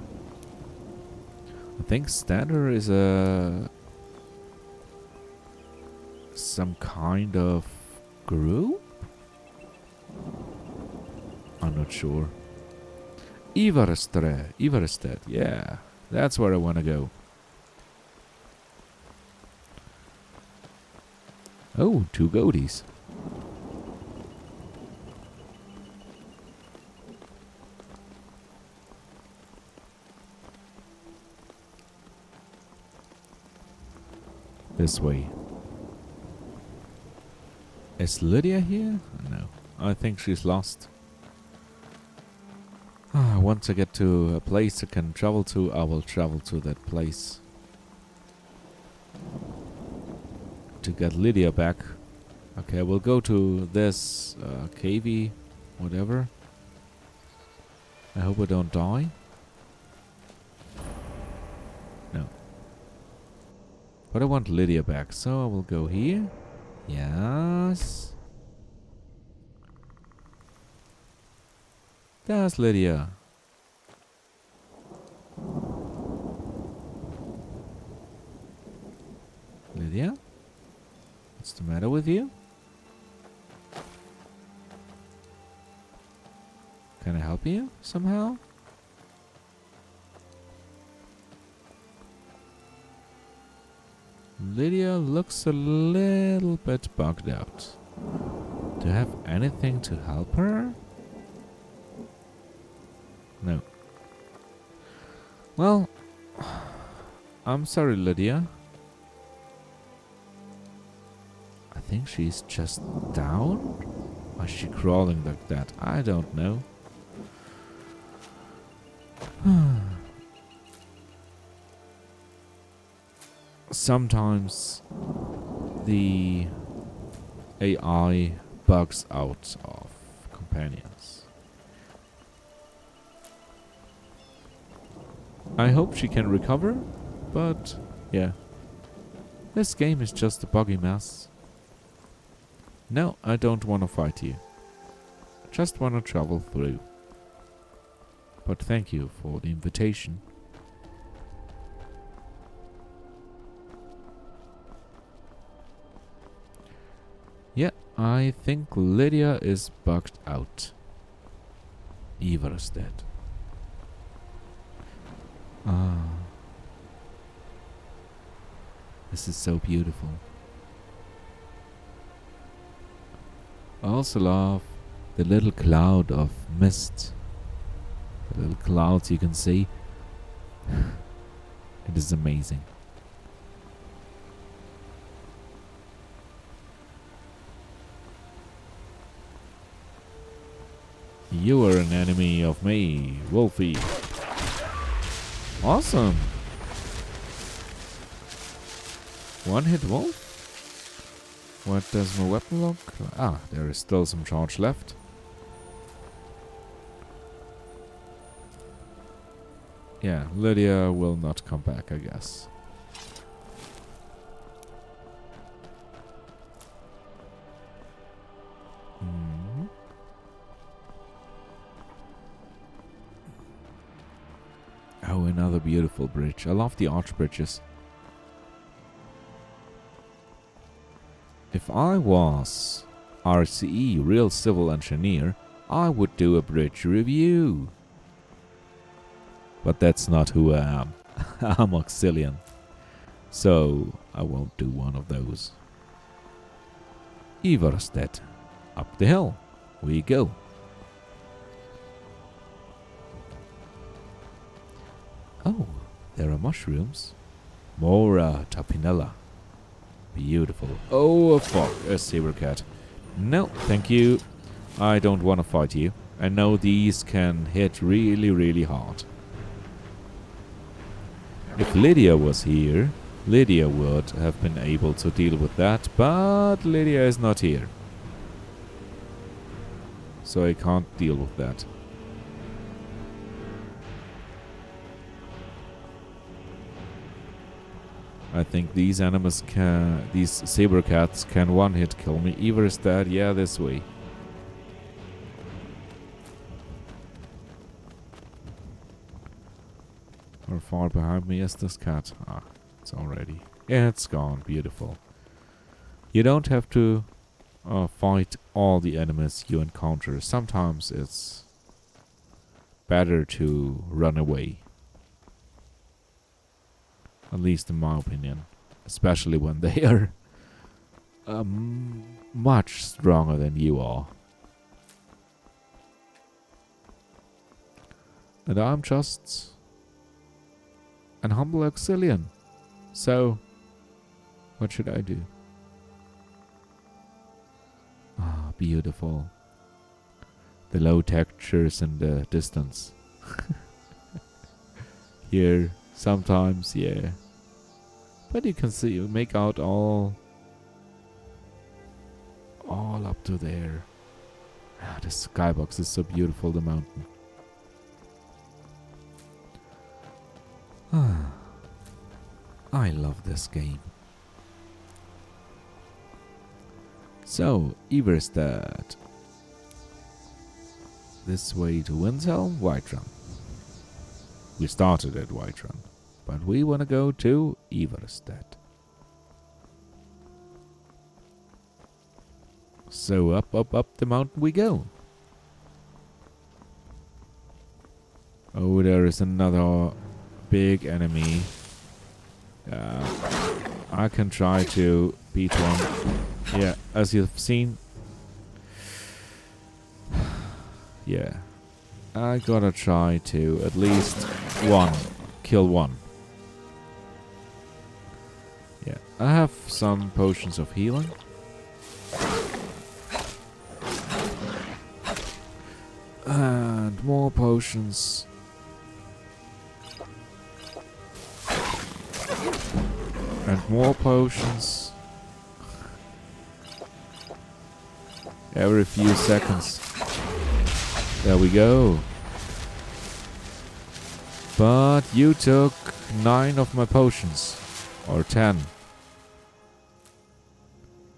[SPEAKER 1] I think Stendar is a some kind of group? I'm not sure. Ivarstead, yeah. That's where I want to go. Oh, 2 goaties. This way. Is Lydia here? No. I think she's lost. Once I get to a place I can travel to, I will travel to that place. To get Lydia back. Okay, we'll go to this cavey, whatever. I hope I don't die. No. But I want Lydia back, so I will go here. Yes. There's Lydia. Lydia? What's the matter with you? Can I help you somehow? Lydia looks a little bit bugged out. Do I have anything to help her? No. Well, I'm sorry, Lydia. I think she's just down? Why is she crawling like that? I don't know. Sometimes the AI bugs out of companions. I hope she can recover, but yeah. This game is just a buggy mess. No, I don't want to fight you. Just want to travel through. But thank you for the invitation. Yeah, I think Lydia is bugged out. Eva is dead. Ah. This is so beautiful. I also love the little cloud of mist. The little clouds you can see. It is amazing. You are an enemy of me, Wolfie. Awesome. One hit wolf? What does my weapon look? Ah, there is still some charge left. Yeah, Lydia will not come back, I guess. Oh, another beautiful bridge. I love the arch bridges. If I was RCE, Real Civil Engineer, I would do a bridge review. But that's not who I am. I'm Oxilian. So, I won't do one of those. Ivarstedt. Up the hill. We go. Oh, there are mushrooms. Mora tapinella. Beautiful. Oh, fuck. A saber cat. No, thank you. I don't want to fight you. I know these can hit really, really hard. If Lydia was here, Lydia would have been able to deal with that, but Lydia is not here. So I can't deal with that. I think these animals can, these saber cats can one-hit kill me. Either is that, yeah, this way. How far behind me is this cat? Ah, it's already. Yeah, it's gone. Beautiful. You don't have to fight all the enemies you encounter. Sometimes it's better to run away. At least in my opinion. Especially when they are much stronger than you are. And I'm just an humble Oxilian. So, what should I do? Ah, beautiful. The low textures in the distance. Here, sometimes, yeah. But you can see, you make out all up to there. Ah, the skybox is so beautiful, the mountain. Ah, I love this game. So, Everstead. This way to Windhelm, Whiterun. We started at Whiterun, but we want to go to Everstead. So up the mountain we go. Oh, there is another big enemy. I can try to beat one. Yeah, as you've seen. Yeah. I gotta try to at least kill one. Yeah, I have some potions of healing. And more potions. And more potions. Every few seconds. There we go. But you took 9 of my potions. Or 10.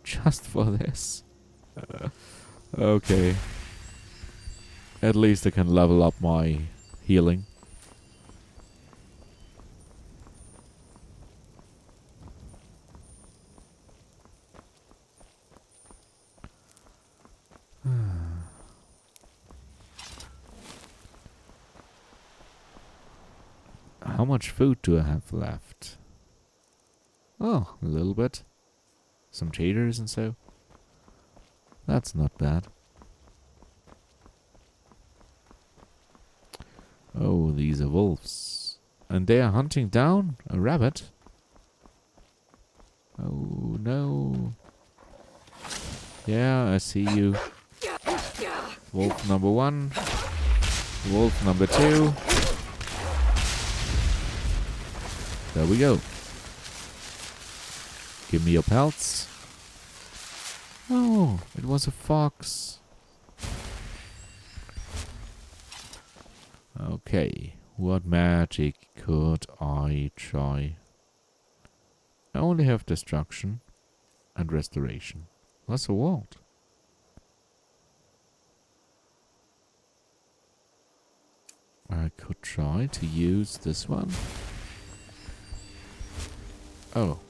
[SPEAKER 1] Just for this. Okay. At least I can level up my healing. How much food do I have left? Oh, a little bit. Some cheaters and so. That's not bad. Oh, these are wolves. And they are hunting down a rabbit. Oh, no. Yeah, I see you. Wolf number 1. Wolf number 2. There we go. Give me your pelts. Oh, it was a fox. Okay, what magic could I try? I only have destruction and restoration. That's a what? I could try to use this one. Oh.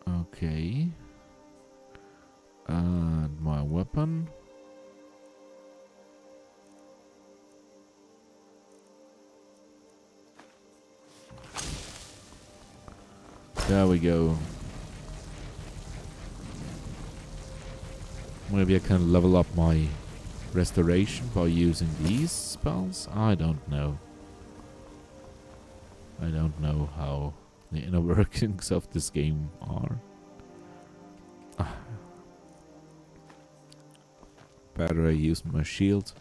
[SPEAKER 1] Okay. And my weapon. There we go. Maybe I can level up my restoration by using these spells? I don't know. I don't know how the inner workings of this game are. Better I use my shield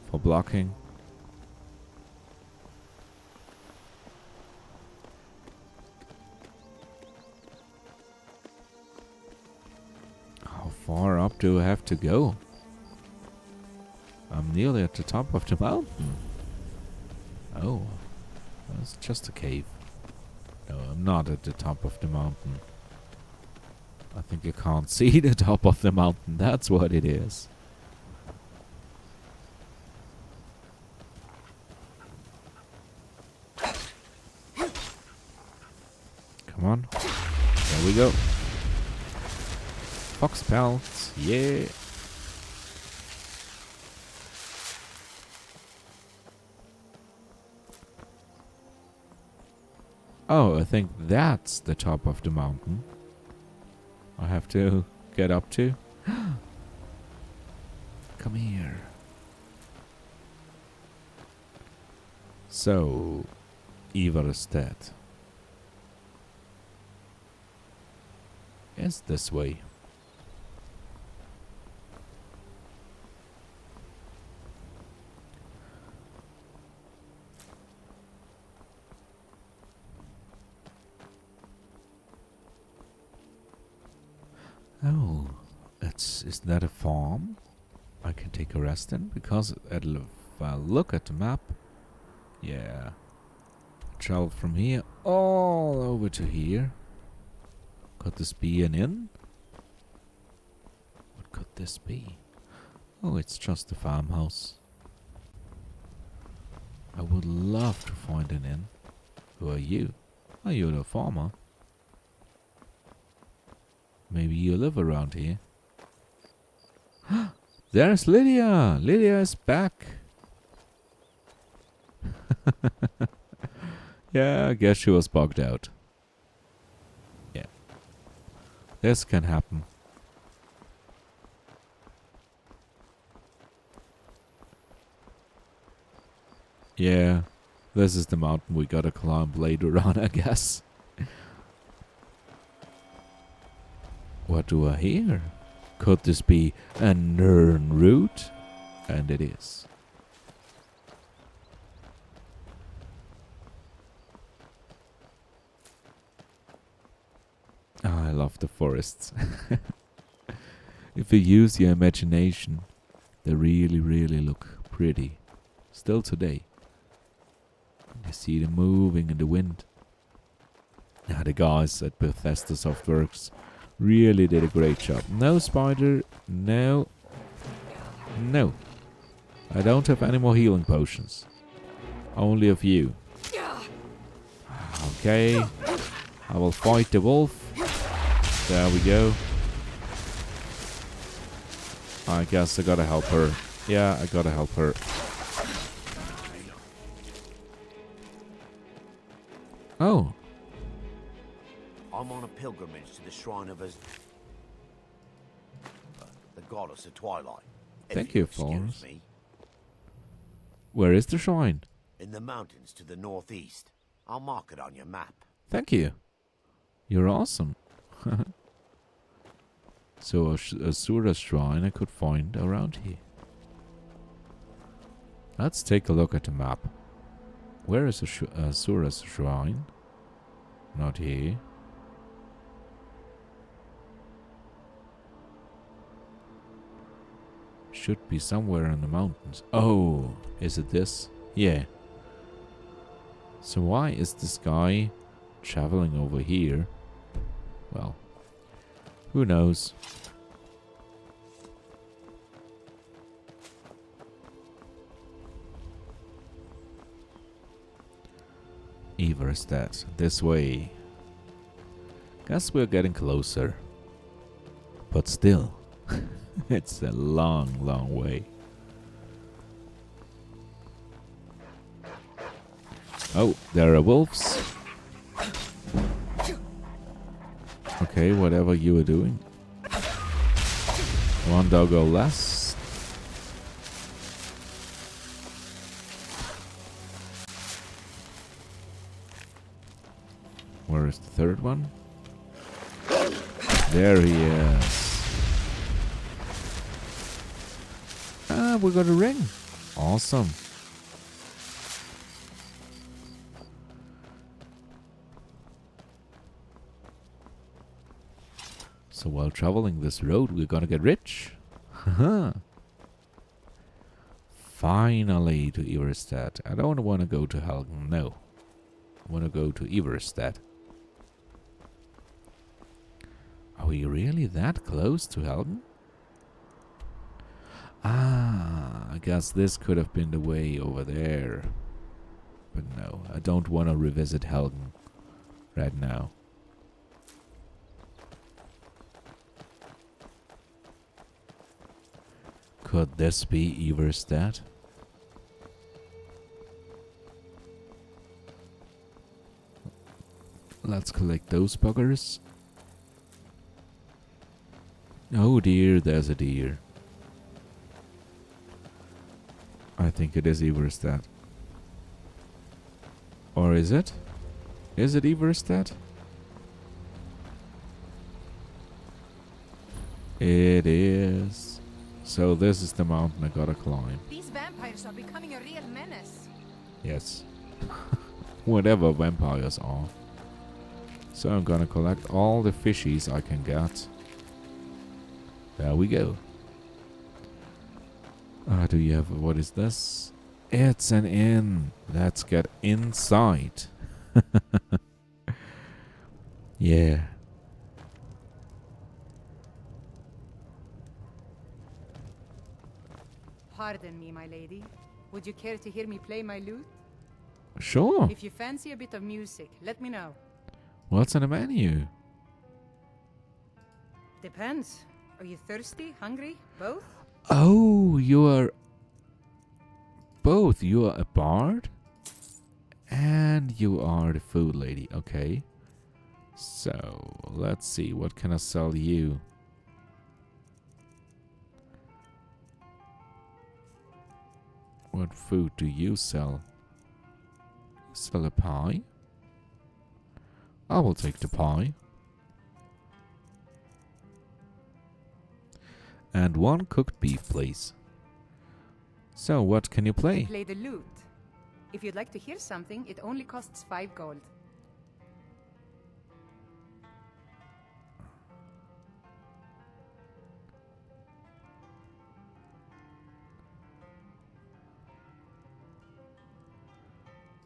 [SPEAKER 1] for blocking. How far up do I have to go? I'm nearly at the top of the mountain. Oh, that's just a cave. No, I'm not at the top of the mountain. I think you can't see the top of the mountain. That's what it is. Come on. There we go. Fox pelts. Yeah. Oh, I think that's the top of the mountain. I have to get up to. Come here. So, Ivarstead is this way. Oh, is that a farm I can take a rest in? Because if I look at the map, yeah, travel from here all over to here. Could this be an inn? What could this be? Oh, it's just a farmhouse. I would love to find an inn. Who are you? Are you the farmer? Maybe you live around here. There's Lydia! Lydia is back! Yeah, I guess she was bugged out. Yeah. This can happen. Yeah. This is the mountain we gotta climb later on, I guess. What do I hear? Could this be a Nern route? And it is. Oh, I love the forests. If you use your imagination, they really, really look pretty. Still today. You see them moving in the wind. Now the guys at Bethesda Softworks really did a great job. No spider, no. No. I don't have any more healing potions. Only a few. Okay. I will fight the wolf. There we go. I guess I gotta help her. Yeah, I gotta help her. Oh.
[SPEAKER 9] I'm on a pilgrimage to the shrine of the goddess of twilight.
[SPEAKER 1] Thank
[SPEAKER 9] If
[SPEAKER 1] you,
[SPEAKER 9] excuse
[SPEAKER 1] Forrest.
[SPEAKER 9] me.
[SPEAKER 1] Where is the shrine?
[SPEAKER 9] In the mountains to the northeast. I'll mark it on your map.
[SPEAKER 1] Thank you. You're awesome. So a Sura shrine I could find around here. Let's take a look at the map. Where is a Sura's shrine? Not here. Should be somewhere in the mountains. Oh, is it this? Yeah. So why is this guy traveling over here? Well, who knows? Ivarstead, this way. Guess we're getting closer. But still, it's a long, long way. Oh, there are wolves. Okay, whatever you were doing. One doggo less. Where is the third one? There he is. Ah, we got a ring. Awesome. So while traveling this road, we're gonna get rich. Haha. Finally to Ivarstead. I don't want to go to Helgen, no. I want to go to Ivarstead. Are we really that close to Helgen? Ah, I guess this could have been the way over there. But no, I don't want to revisit Helgen right now. Could this be Ivarstead? Let's collect those buggers. Oh dear, there's a deer. I think it is Iverstead. Or is it? Is it Iverstead? It is. So this is the mountain I gotta climb.
[SPEAKER 6] These vampires are becoming a real menace.
[SPEAKER 1] Yes. Whatever vampires are. So I'm gonna collect all the fishies I can get. There we go. Do you have... what is this? It's an inn. Let's get inside. Yeah.
[SPEAKER 6] Pardon me, my lady. Would you care to hear me play my lute?
[SPEAKER 1] Sure.
[SPEAKER 6] If you fancy a bit of music, let me know.
[SPEAKER 1] What's on the menu?
[SPEAKER 6] Depends. Are you thirsty? Hungry? Both?
[SPEAKER 1] Oh, you are... both. You are a bard? And you are the food lady. Okay. So, let's see. What can I sell you? What food do you sell? You sell a pie? I will take the pie. And one cooked beef, please. So, what can you play?
[SPEAKER 6] Play the lute. If you'd like to hear something, it only costs 5 gold.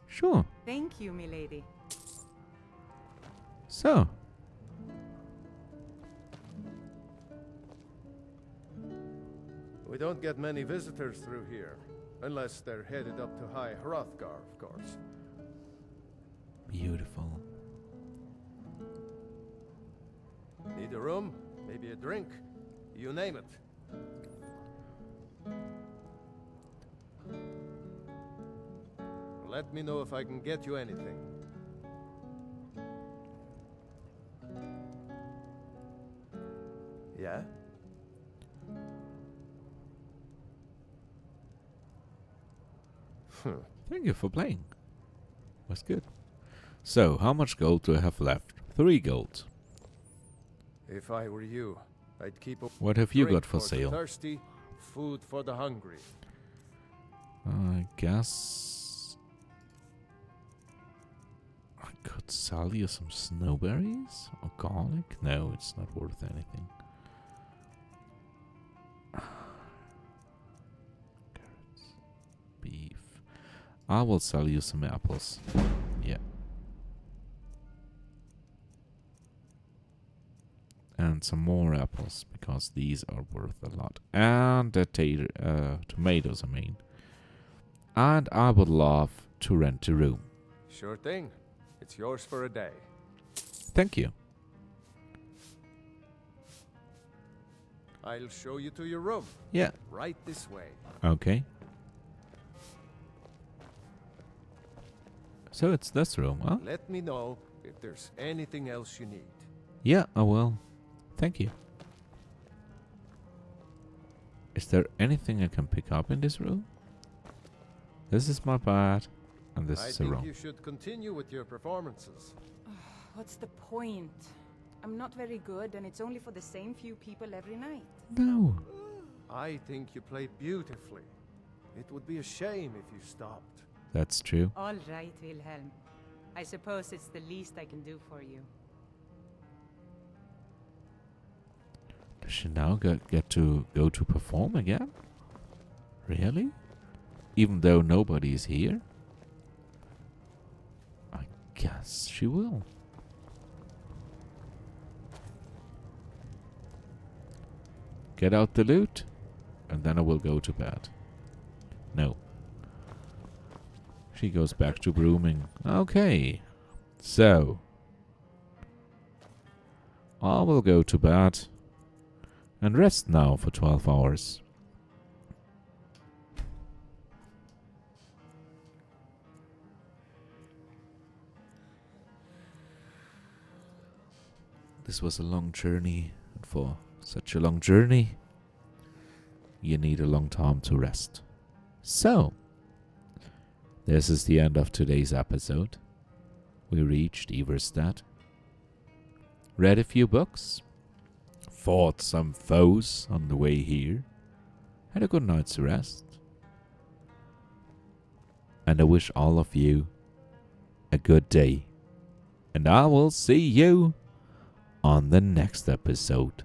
[SPEAKER 1] Sure.
[SPEAKER 6] Thank you, milady.
[SPEAKER 1] So.
[SPEAKER 5] We don't get many visitors through here. Unless they're headed up to High Hrothgar, of course.
[SPEAKER 1] Beautiful.
[SPEAKER 5] Need a room? Maybe a drink? You name it. Let me know if I can get you anything. Yeah?
[SPEAKER 1] Thank you for playing. Was good. So, how much gold do I have left? 3 gold.
[SPEAKER 5] If I were you, I'd keep a
[SPEAKER 1] What have you
[SPEAKER 5] drink
[SPEAKER 1] got for
[SPEAKER 5] the
[SPEAKER 1] sale?
[SPEAKER 5] thirsty, food for the hungry.
[SPEAKER 1] I guess I could sell you some snowberries or garlic. No, it's not worth anything. Carrots, beef. I will sell you some apples. Yeah. And some more apples, because these are worth a lot. And the tomatoes, I mean. And I would love to rent a room.
[SPEAKER 5] Sure thing. It's yours for a day.
[SPEAKER 1] Thank you.
[SPEAKER 5] I'll show you to your room.
[SPEAKER 1] Yeah.
[SPEAKER 5] Right this way.
[SPEAKER 1] Okay. So it's this room, huh?
[SPEAKER 5] Let me know if there's anything else you need.
[SPEAKER 1] Yeah, I will. Thank you. Is there anything I can pick up in this room? This is my bed, and this
[SPEAKER 5] I
[SPEAKER 1] is a
[SPEAKER 5] think
[SPEAKER 1] room.
[SPEAKER 5] you should continue with your performances.
[SPEAKER 6] What's the point? I'm not very good, and it's only for the same few people every night.
[SPEAKER 1] No.
[SPEAKER 5] I think you play beautifully. It would be a shame if you stopped.
[SPEAKER 1] That's true.
[SPEAKER 6] All right, Wilhelm. I suppose it's the least I can do for you.
[SPEAKER 1] Does she now get to go to perform again? Really? Even though nobody is here? I guess she will. Get out the loot, and then I will go to bed. No. She goes back to brooming. Okay. So. I will go to bed and rest now for 12 hours. This was a long journey, and for such a long journey, you need a long time to rest. So, this is the end of today's episode. We reached Everstead, read a few books, fought some foes on the way here, had a good night's rest, and I wish all of you a good day. And I will see you on the next episode.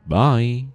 [SPEAKER 1] Bye.